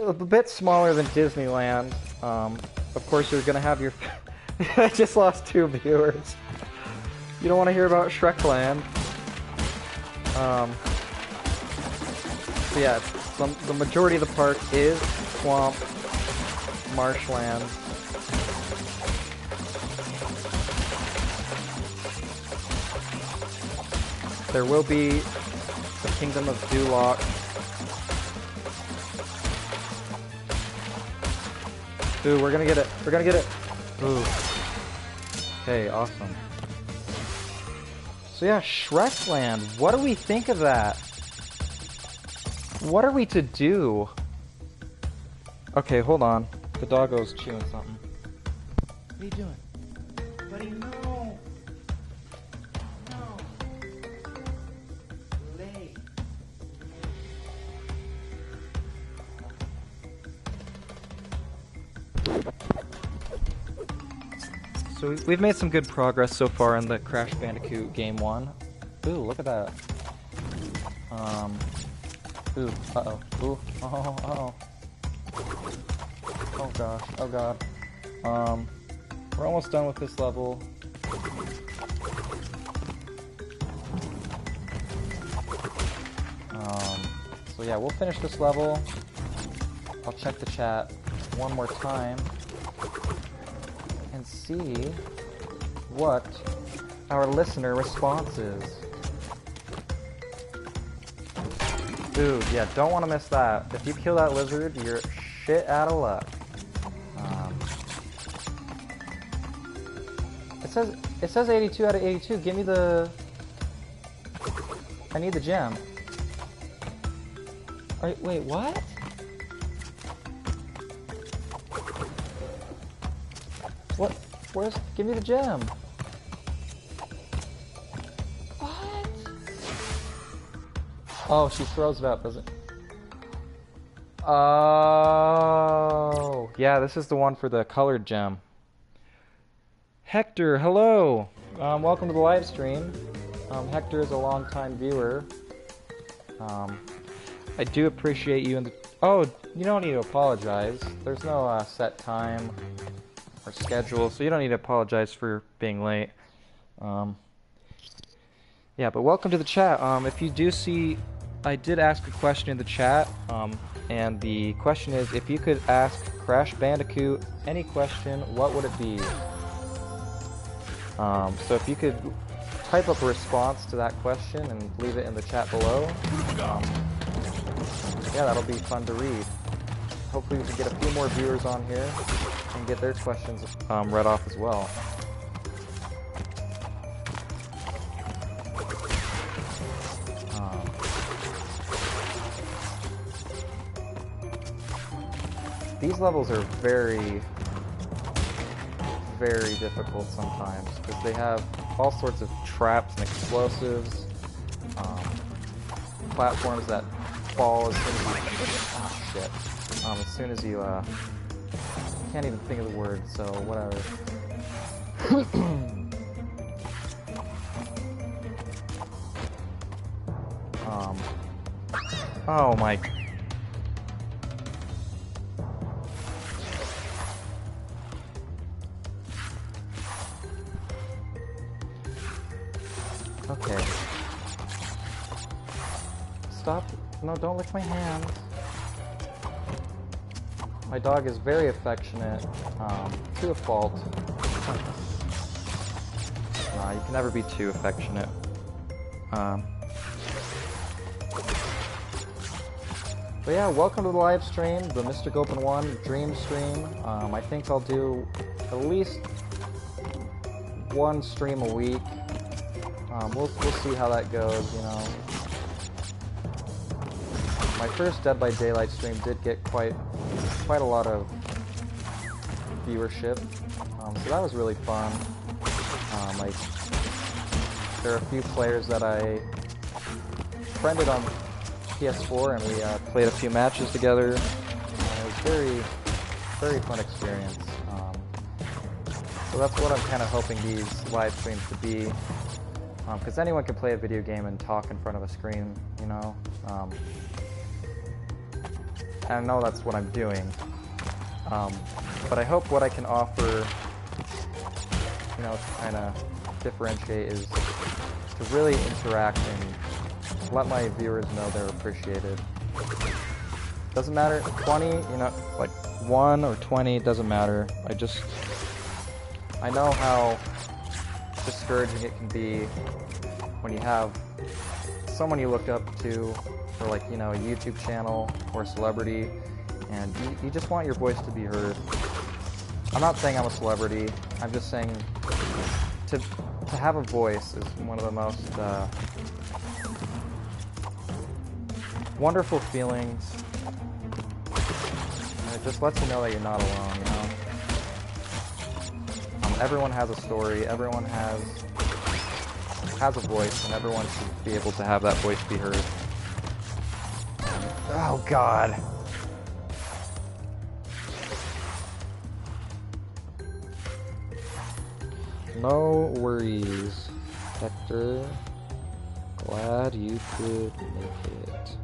a bit smaller than Disneyland. Of course you're gonna have your I just lost 2 viewers. You don't want to hear about Shrekland. So yeah, the majority of the park is swamp, marshland. There will be the Kingdom of Duloc. Ooh, we're gonna get it. We're gonna get it. Ooh. Okay, awesome. So yeah, Shrekland. What do we think of that? What are we to do? Okay, hold on. The doggo's chewing something. What are you doing? Buddy, no! No! Lay. So we've made some good progress so far in the Crash Bandicoot Game 1. Ooh, look at that. Ooh, uh-oh. Ooh, oh, uh-oh. Oh gosh, oh god. We're almost done with this level. So yeah, we'll finish this level. I'll check the chat one more time and see what our listener response is. Dude, yeah, don't want to miss that. If you kill that lizard, you're shit out of luck. It says 82 out of 82. Give me the... I need the gem. Wait, what? What? Where's... Give me the gem. What? Oh, she throws it up, does it? Oh, yeah, this is the one for the colored gem. Hector, hello! Welcome to the live stream. Hector is a longtime viewer. I do appreciate you and the... Oh, you don't need to apologize. There's no set time or schedule, so you don't need to apologize for being late. Yeah, but welcome to the chat. If you do see... I did ask a question in the chat, and the question is, if you could ask Crash Bandicoot any question, what would it be? So if you could type up a response to that question and leave it in the chat below, yeah, that'll be fun to read. Hopefully we can get a few more viewers on here and get their questions read off as well. these levels are very, very difficult sometimes because they have all sorts of traps and explosives, platforms that fall as soon as you... Oh, shit. As soon as you, can't even think of the word, so whatever. Oh my... Okay. Stop. No, don't lick my hands. My dog is very affectionate, to a fault. You can never be too affectionate. But yeah, welcome to the live stream, the Mystic Open 1 Dream Stream. I think I'll do at least one stream a week. We'll see how that goes, you know. My first Dead by Daylight stream did get quite a lot of viewership, so that was really fun. There are a few players that I friended on PS4, and we played a few matches together. It was very, very fun experience. So that's what I'm kind of hoping these live streams to be, because anyone can play a video game and talk in front of a screen, you know. I know that's what I'm doing, but I hope what I can offer, you know, to kind of differentiate is to really interact and let my viewers know they're appreciated. Doesn't matter, 20, you know, like 1 or 20, doesn't matter. I know how discouraging it can be when you have someone you look up to, or like, you know, a YouTube channel or a celebrity, and you just want your voice to be heard. I'm not saying I'm a celebrity, I'm just saying to have a voice is one of the most wonderful feelings. And it just lets you know that you're not alone, you know? Everyone has a story, everyone has a voice, and everyone should be able to have that voice be heard. Oh God. No worries, Hector. Glad you could make it.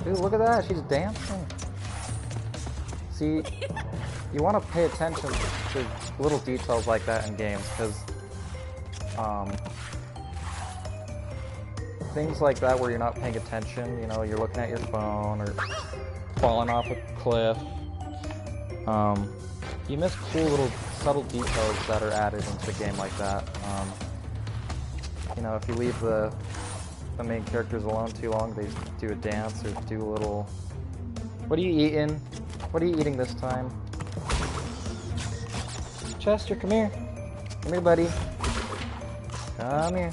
Dude, look at that, she's dancing. See, you want to pay attention to little details like that in games, because things like that where you're not paying attention, you know, you're looking at your phone or falling off a cliff, you miss cool little subtle details that are added into a game like that. You know, if you leave the main characters alone too long, they do a dance or do a little... What are you eating? What are you eating this time? Chester, come here. Come here, buddy. Come here.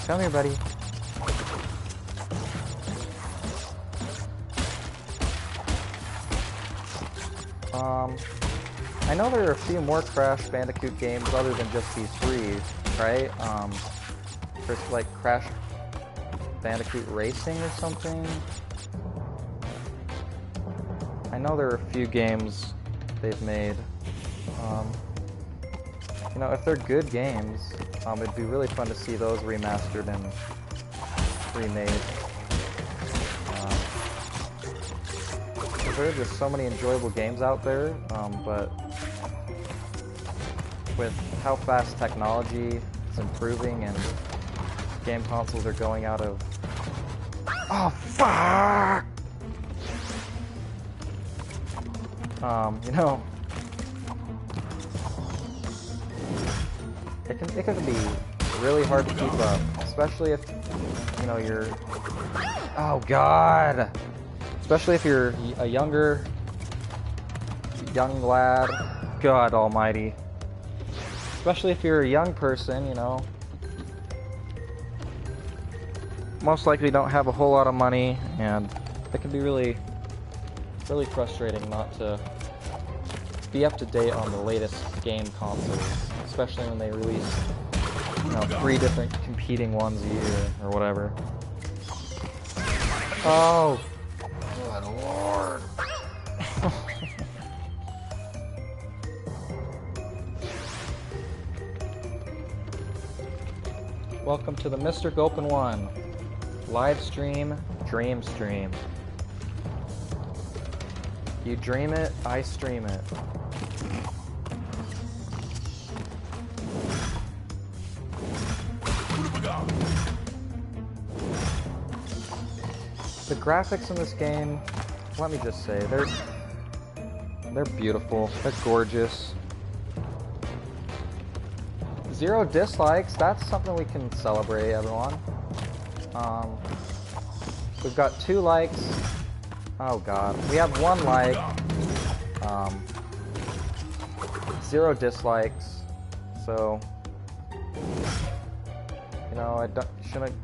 Come here, buddy. I know there are a few more Crash Bandicoot games other than just these three, right? There's like Crash Bandicoot Racing or something. I know there are a few games they've made. You know, if they're good games, it'd be really fun to see those remastered and remade. There are just so many enjoyable games out there, but with how fast technology is improving and game consoles are going out of... Oh, fuck! You know, it can be really hard to keep up, especially if, you know, you're... Oh, God! Especially if you're a young lad. God almighty. Especially if you're a young person, you know, most likely don't have a whole lot of money, and it can be really frustrating not to be up to date on the latest game consoles, especially when they release, 3 different competing ones a year or whatever. Oh, good lord. Welcome to the Mr. Gulpin 1 live stream, dream stream. You dream it, I stream it. The graphics in this game, let me just say, they're beautiful, they're gorgeous. 0 dislikes, that's something we can celebrate, everyone. We've got 2 likes. Oh god. We have 1 like. 0 dislikes. So, I shouldn't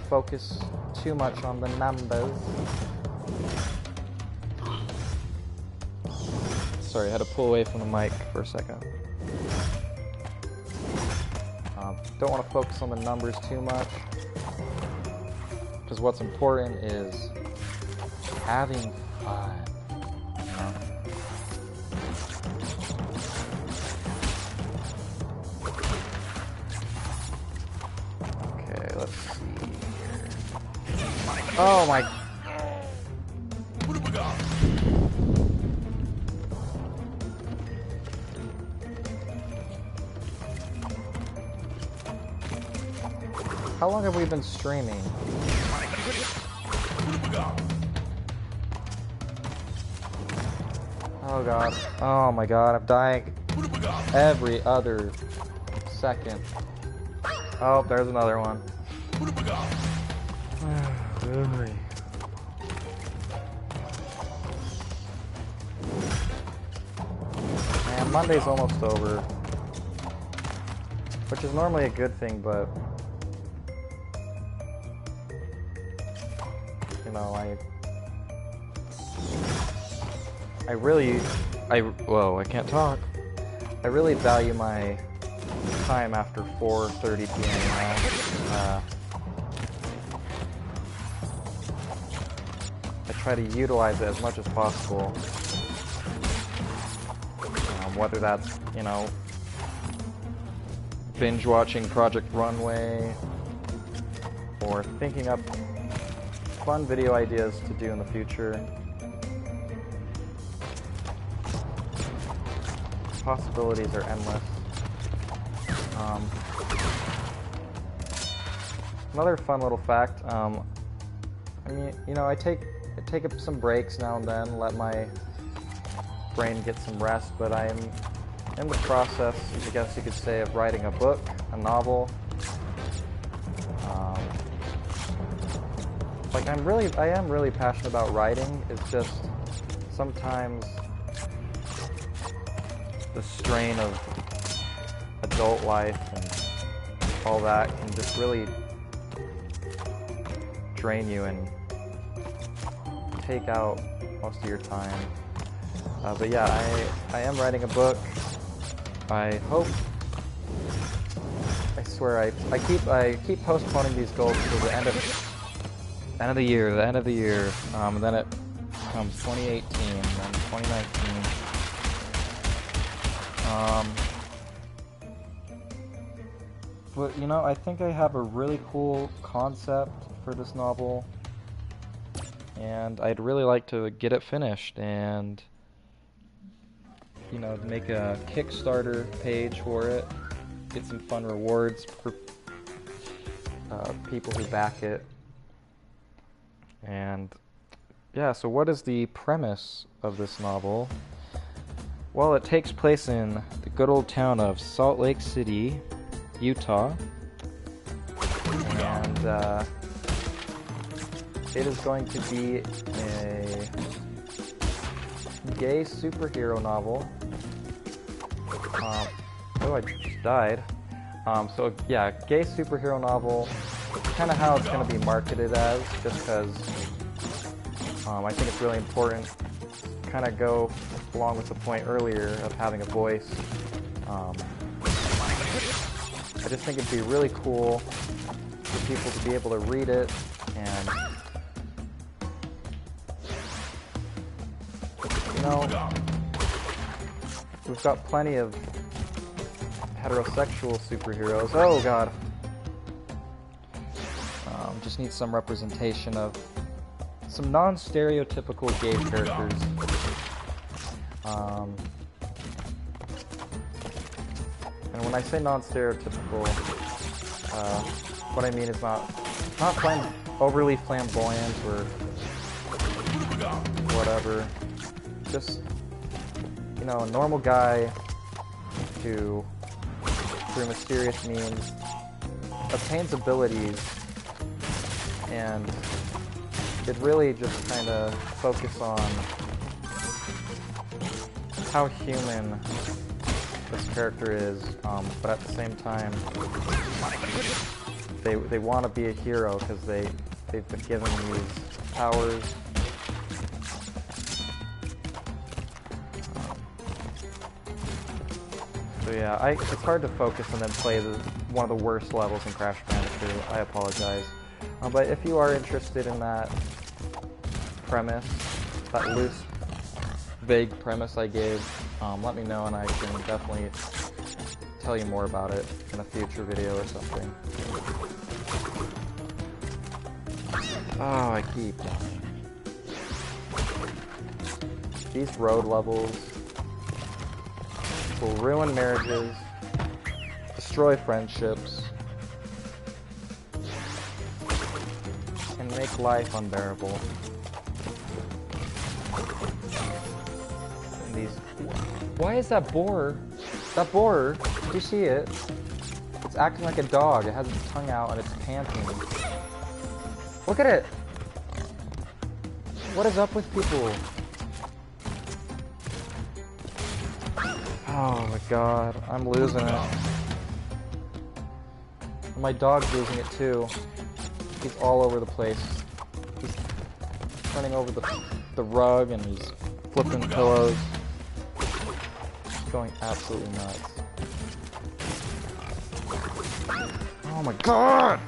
focus too much on the numbers. Sorry, I had to pull away from the mic for a second. Don't want to focus on the numbers too much, because what's important is having fun. Okay, let's see here. Oh my. How long have we been streaming? Oh god. Oh my god, I'm dying every other second. Oh, there's another one. Man, Monday's almost over. Which is normally a good thing, but I can't talk. I really value my time after 4:30 p.m. I try to utilize it as much as possible. Whether that's, binge watching Project Runway, or thinking up fun video ideas to do in the future. Possibilities are endless. Another fun little fact, I take up some breaks now and then, let my brain get some rest, but I'm in the process, I guess you could say, of writing a book, a novel. I am really passionate about writing. It's just sometimes the strain of adult life and all that can just really drain you and take out most of your time. But yeah, I am writing a book. I hope. I swear I keep postponing these goals to the end of the year. And then it comes 2018, and then 2019. But I think I have a really cool concept for this novel, and I'd really like to get it finished and make a Kickstarter page for it, get some fun rewards for people who back it. And yeah, so what is the premise of this novel? Well, it takes place in the good old town of Salt Lake City, Utah, and it is going to be a gay superhero novel. Oh, I just died. So yeah, gay superhero novel kind of how it's going to be marketed as, just because I think it's really important to kind of go along with the point earlier of having a voice. I just think it'd be really cool for people to be able to read it, and you know, we've got plenty of heterosexual superheroes. Oh god. Just need some representation of some non-stereotypical gay characters. And when I say non-stereotypical, what I mean is not overly flamboyant or whatever. Just, you know, a normal guy who, through mysterious means, obtains abilities, and it really just kind of focus on how human this character is, but at the same time, they want to be a hero because they've been given these powers. So yeah, it's hard to focus and then play one of the worst levels in Crash Bandicoot. I apologize. But if you are interested in that premise, that loose, vague premise I gave, let me know and I can definitely tell you more about it in a future video or something. Oh, I keep dying. These road levels will ruin marriages, destroy friendships, and make life unbearable. And these... Why is that boar? That boar, do you see it? It's acting like a dog. It has its tongue out and it's panting. Look at it! What is up with people? Oh my god, I'm losing it. My dog's losing it too. He's all over the place. He's turning over the rug and he's flipping pillows. He's going absolutely nuts. Oh my god!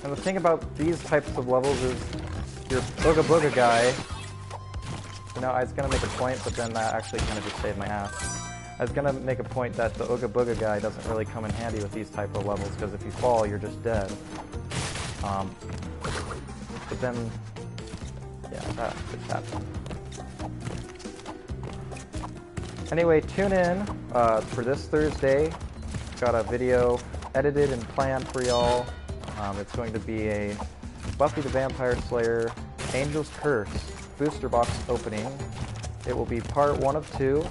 And the thing about these types of levels is your Booga Booga guy, you know, I was gonna make a point, but then that actually kind of just saved my ass. I was gonna make a point that the Ooga Booga guy doesn't really come in handy with these type of levels, because if you fall, you're just dead. But then, yeah, that just happened. Anyway, tune in for this Thursday. Got a video edited and planned for y'all. It's going to be a Buffy the Vampire Slayer Angel's Curse booster box opening. It will be part 1 of 2.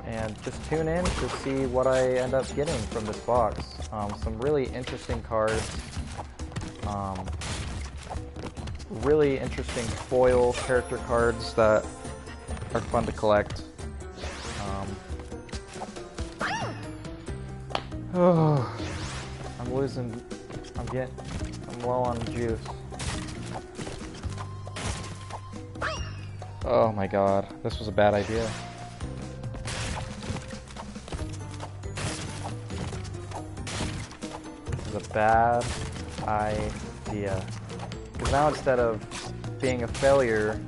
And just tune in to see what I end up getting from this box. Some really interesting cards. Really interesting foil character cards that are fun to collect. I'm losing. I'm low on juice. Oh my god, this was a bad idea. This is a bad idea. Because now instead of being a failure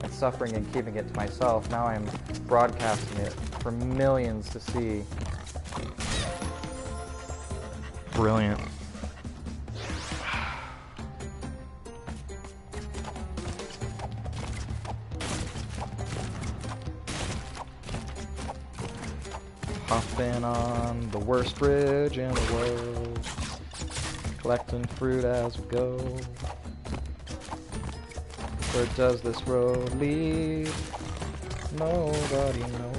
and suffering and keeping it to myself, now I'm broadcasting it for millions to see. Brilliant. Hopping on the worst bridge in the world, collecting fruit as we go. Where does this road lead? Nobody knows.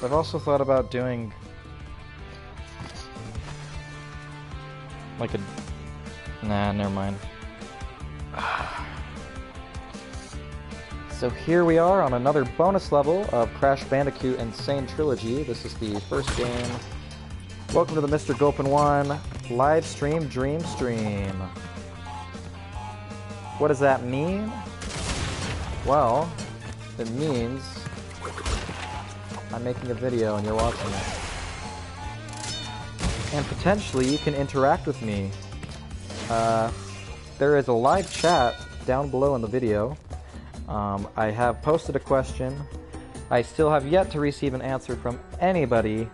I've also thought about doing like a... Nah, never mind. So here we are on another bonus level of Crash Bandicoot N-Sane Trilogy. This is the first game. Welcome to the Mr. Gulpin 1 live stream dream stream. What does that mean? Well, it means I'm making a video and you're watching it. And potentially you can interact with me. There is a live chat down below in the video. I have posted a question. I still have yet to receive an answer from anybody.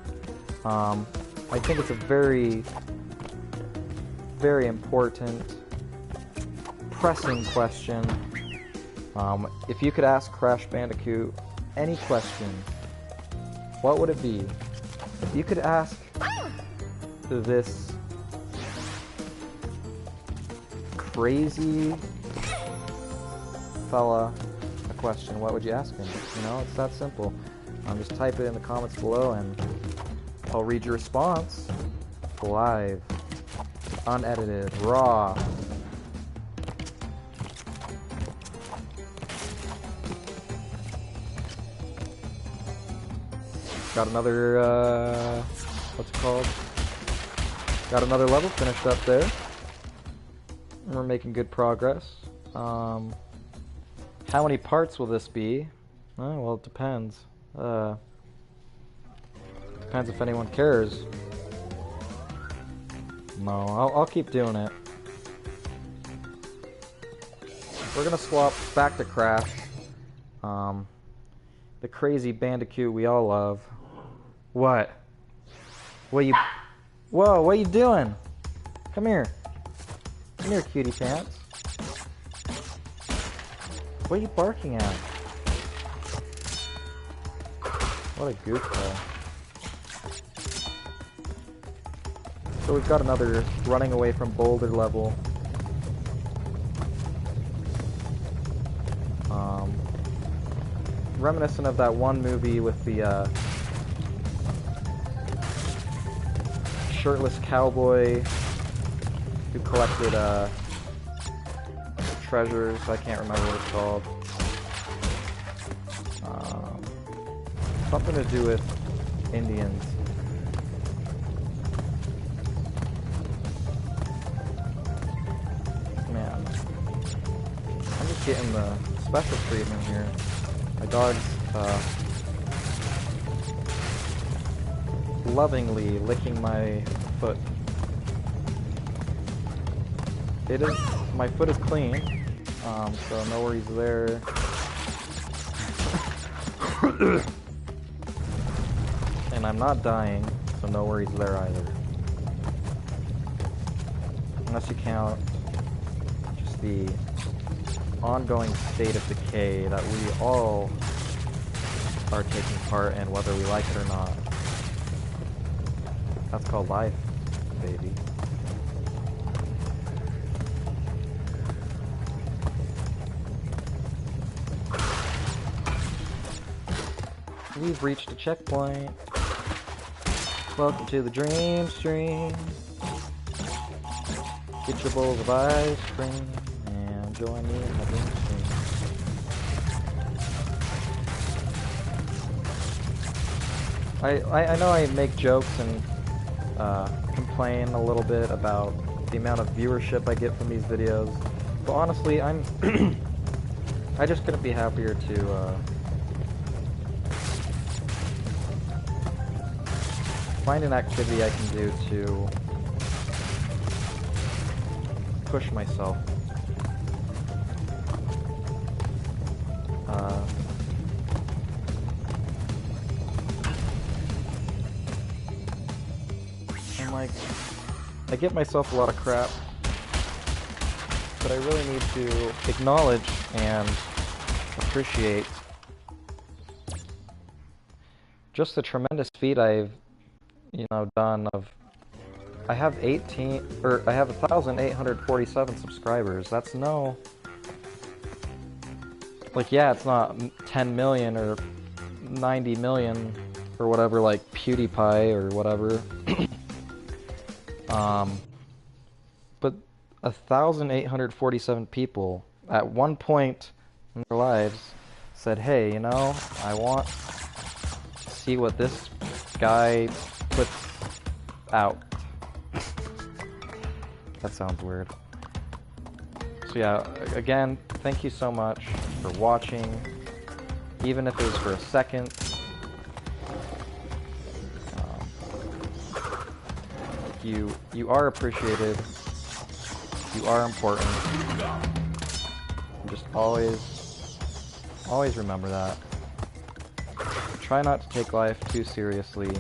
I think it's a very, very important, pressing question. If you could ask Crash Bandicoot any question, what would it be? If you could ask this crazy fella a question, what would you ask him? You know, it's that simple. Just type it in the comments below and I'll read your response live, unedited, raw. Got another, what's it called? Got another level finished up there. We're making good progress. How many parts will this be? Oh, well, it depends. Depends if anyone cares. No, I'll keep doing it. We're gonna swap back to Crash. The crazy Bandicoot we all love. What? What you... Whoa, what are you doing? Come here. Come here, cutie pants. What are you barking at? What a goofball. So we've got another running away from boulder level. Reminiscent of that one movie with the shirtless cowboy who collected treasures. I can't remember what it's called. Something to do with Indians. Man, I'm just getting the special treatment here. My dog's lovingly licking my foot. It is, my foot is clean, so no worries there. And I'm not dying, so no worries there either. Unless you count just the ongoing state of decay that we all are taking part in, whether we like it or not. That's called life, baby. We've reached a checkpoint. Welcome to the dream stream. Get your bowls of ice cream and join me in my dream stream. I know I make jokes and complain a little bit about the amount of viewership I get from these videos, but honestly, I just couldn't be happier to find an activity I can do to push myself. And like, I give myself a lot of crap, but I really need to acknowledge and appreciate just the tremendous feat I've done of, I have 1,847 subscribers. That's no, like, yeah, it's not 10 million or 90 million or whatever, like PewDiePie or whatever. But 1,847 people at one point in their lives said, hey, you know, I want to see what this guy puts out. That sounds weird. So yeah, again, thank you so much for watching, even if it was for a second. You are appreciated. You are important. And just always remember that. Try not to take life too seriously.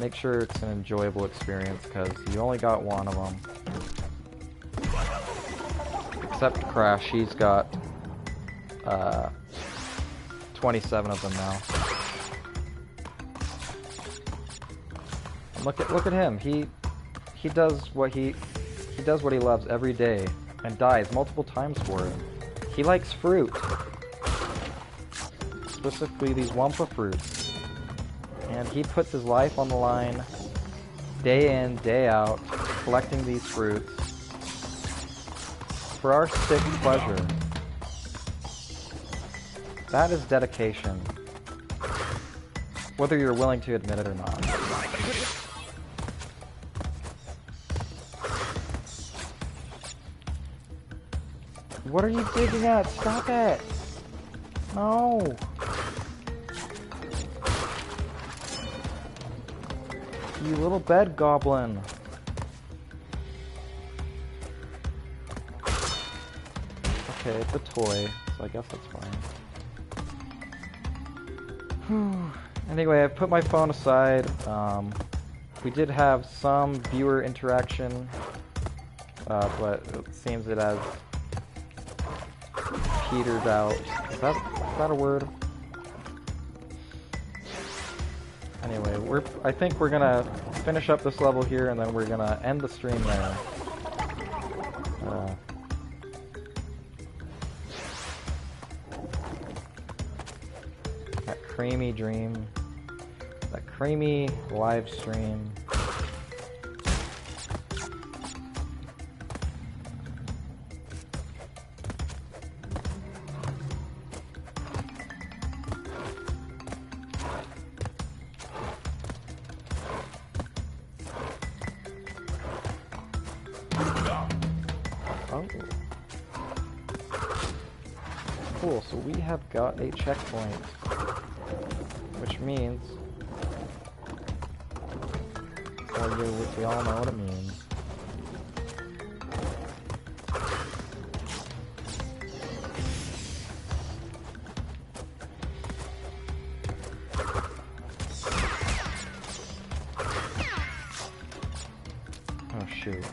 Make sure it's an enjoyable experience, because you only got one of them. Except Crash, he's got 27 of them now. And look at him. He does what he loves every day and dies multiple times for it. He likes fruit. Specifically these Wumpa fruits. And he puts his life on the line day in, day out, collecting these fruits for our sick pleasure. That is dedication, whether you're willing to admit it or not. What are you digging at? Stop it! No! You little bed goblin. Okay, it's a toy, so I guess that's fine. Anyway, I put my phone aside. We did have some viewer interaction, but it seems it has petered out. Is that a word? Anyway, I think we're gonna finish up this level here, and then we're gonna end the stream there. That creamy dream, that creamy live stream. Cool, so we have got a checkpoint, which means, well, we all know what it means. Oh shoot.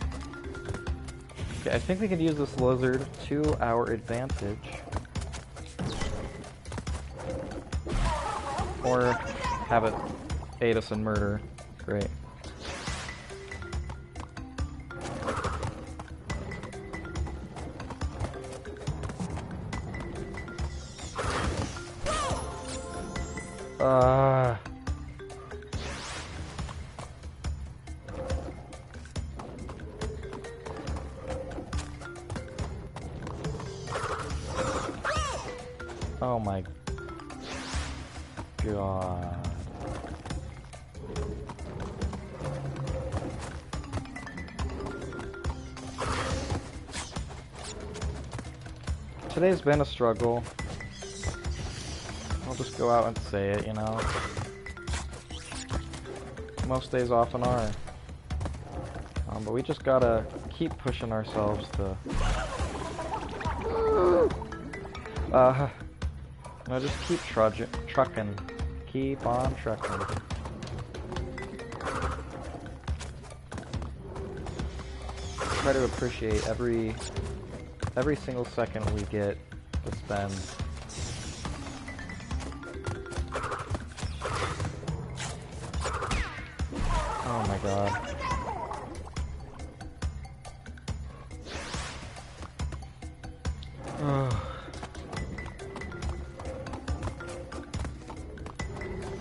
Okay, I think we can use this lizard to our advantage. Or have it aid us in murder. Great. Oh my God. Today's been a struggle. I'll just go out and say it, you know. Most days often are. But we just gotta keep pushing ourselves to... no, just keep trucking. Keep on trucking. Try to appreciate every single second we get to spend. Oh my God.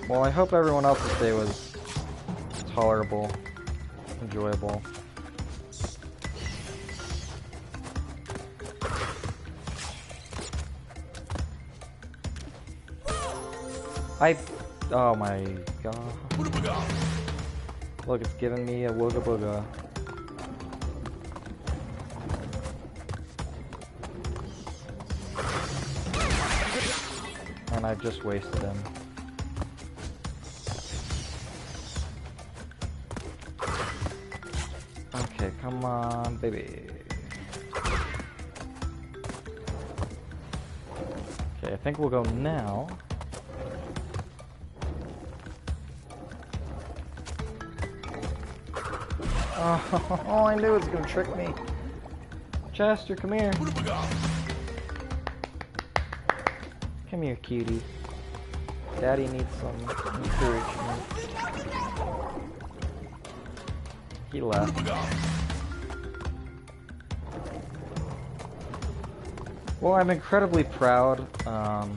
Well, I hope everyone else's day was tolerable, enjoyable. Oh my god. Look, it's giving me a wooga booga. And I've just wasted him. Okay, come on, baby. Okay, I think we'll go now. Oh, I knew it was gonna trick me. Chester, come here. Come here, cutie. Daddy needs some encouragement. He left. Well, I'm incredibly proud. At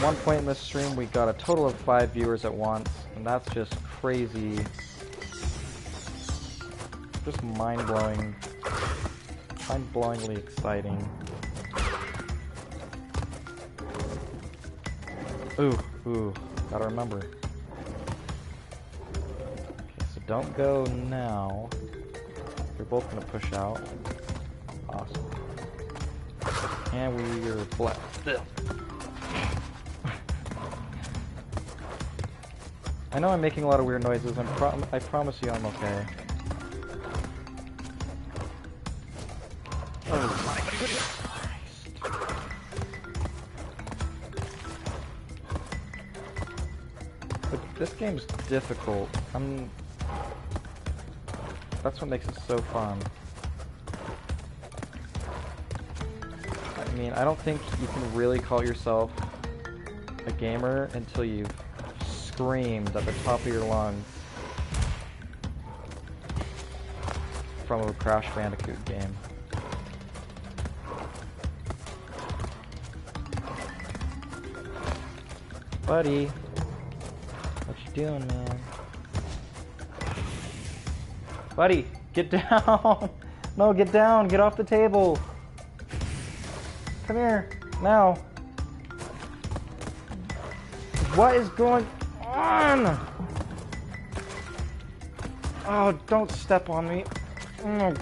one point in this stream, we got a total of 5 viewers at once, and that's just crazy. Just mind-blowingly exciting. Ooh, gotta remember. Okay, so don't go now. They're both gonna push out. Awesome. And we're blessed. I know I'm making a lot of weird noises, I promise you I'm okay. Oh my goodness Christ. But this game's difficult. That's what makes it so fun. I mean, I don't think you can really call yourself a gamer until you've screamed at the top of your lungs from a Crash Bandicoot game. Buddy, what you doing, man? Buddy, get down! No, get down! Get off the table! Come here, now! What is going on? Oh, don't step on me. No,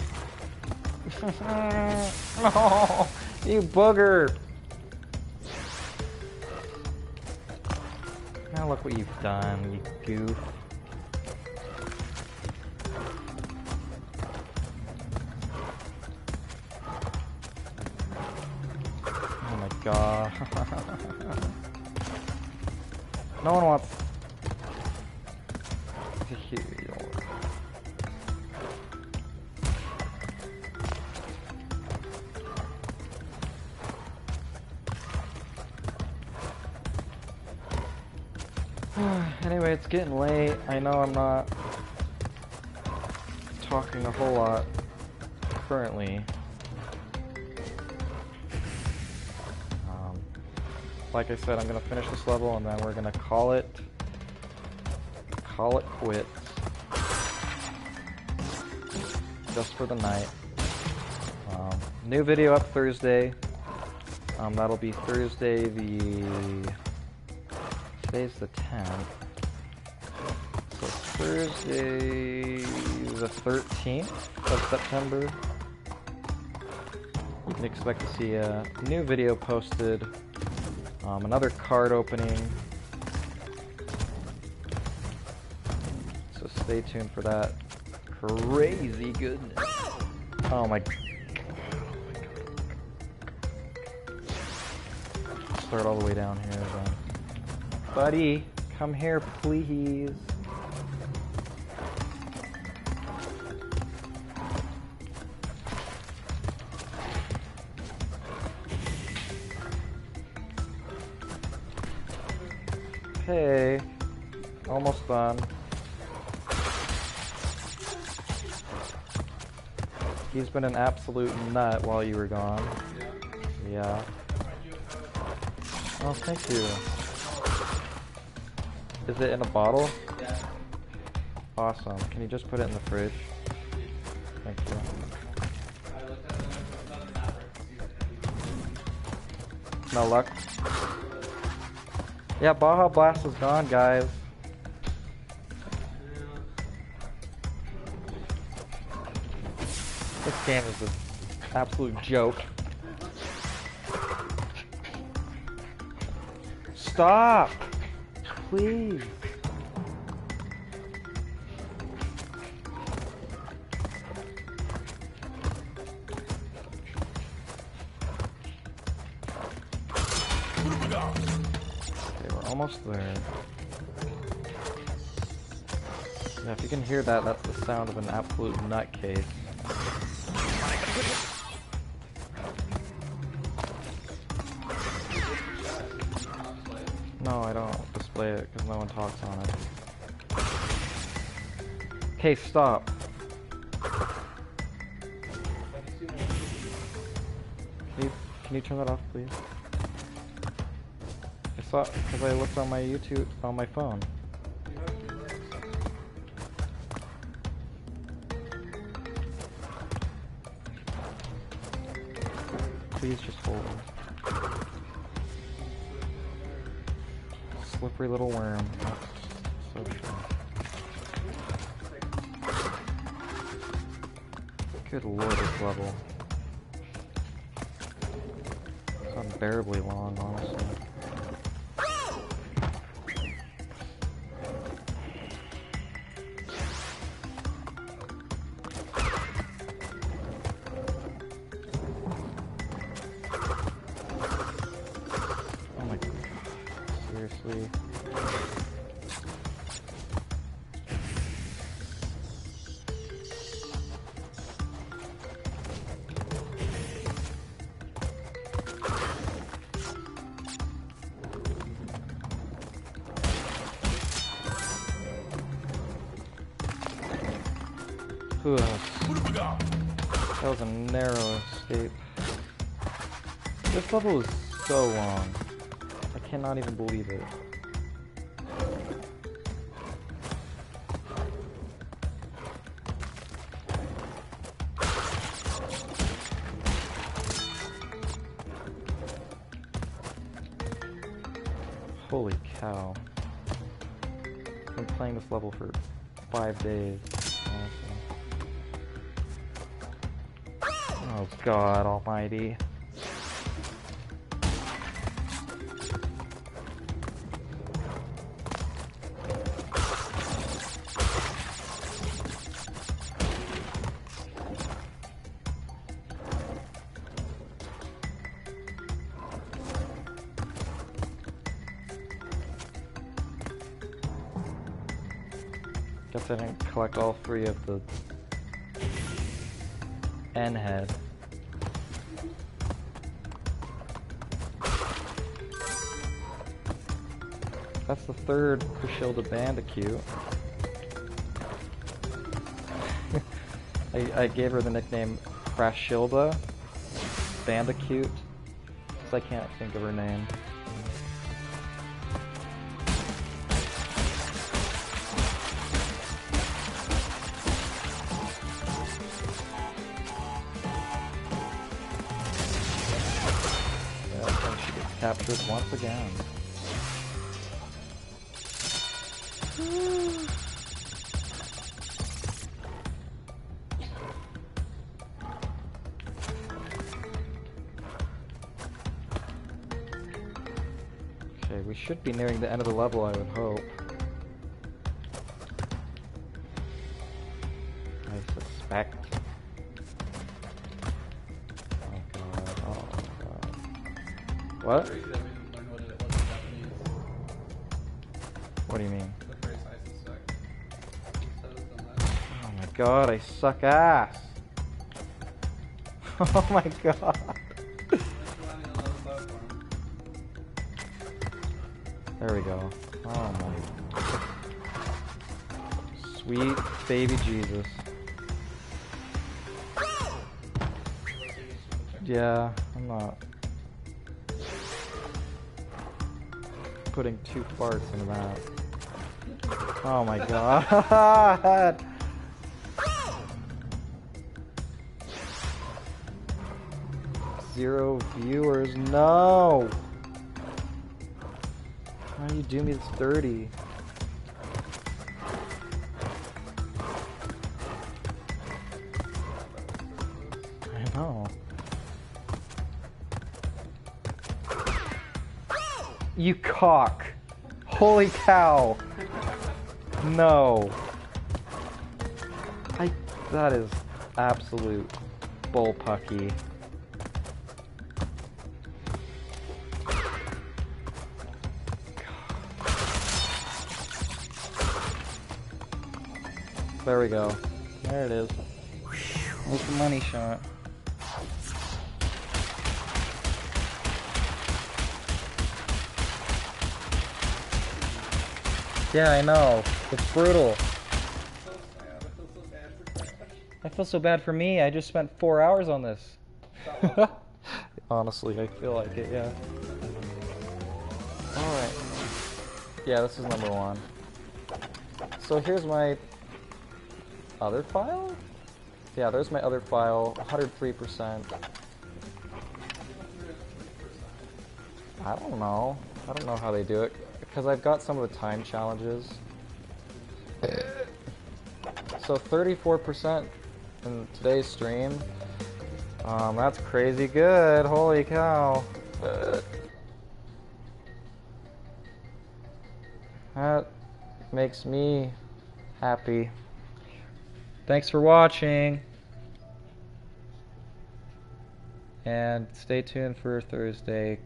you booger! Now look what you've done, you goof. Oh my god. No one wants to hear you. Anyway, it's getting late. I know I'm not talking a whole lot currently. Like I said, I'm gonna finish this level and then we're gonna call it quits. Just for the night. New video up Thursday. That'll be Thursday today's the 10th. So Thursday the 13th of September. You can expect to see a new video posted. Another card opening. So stay tuned for that. Crazy goodness. Oh my god. Start all the way down here then. Buddy, come here please. Hey, almost done. He's been an absolute nut while you were gone. Yeah. Oh, thank you. Is it in a bottle? Yeah. Awesome. Can you just put it in the fridge? Thank you. No luck? Yeah, Baja Blast is gone, guys. This game is an absolute joke. Stop! Please. Okay, we're almost there. Yeah, if you can hear that, that's the sound of an absolute nutcase. No, I don't display it because no one talks on it. Okay, stop. Can you turn that off, please? I saw it because I looked on my YouTube on my phone. Please just hold it. Slippery little worm. So sure. Good lord, this level. It's unbearably long, honestly. Oh my god. Seriously. That was a narrow escape. This level is so long. I cannot even believe it. Holy cow. I've been playing this level for 5 days. Honestly. Oh God almighty. Guess I didn't collect all 3 of the N head. That's the 3rd Crash Bandicoot. I gave her the nickname Crash Bandicoot, because I can't think of her name. Yeah, and she gets captured once again. Okay, we should be nearing the end of the level, I would hope. I suspect. Oh god, oh god. What? What do you mean? Oh my god, I suck ass! Oh my god! There we go. Oh my... Sweet baby Jesus. Yeah, I'm not putting 2 farts into that. Oh my god! 0 viewers, no! Why do you do me this dirty? I know. You cock! Holy cow! No. That is absolute bullpucky. There we go. There it is. There's the money shot. Yeah, I know. It's brutal. I feel so bad for me. I just spent 4 hours on this. Honestly, I feel like it, yeah. Alright. Yeah, this is number 1. So here's my other file? Yeah, there's my other file, 103%. I don't know. I don't know how they do it. Because I've got some of the time challenges. So 34% in today's stream. That's crazy good. Holy cow. That makes me happy. Thanks for watching. And stay tuned for Thursday.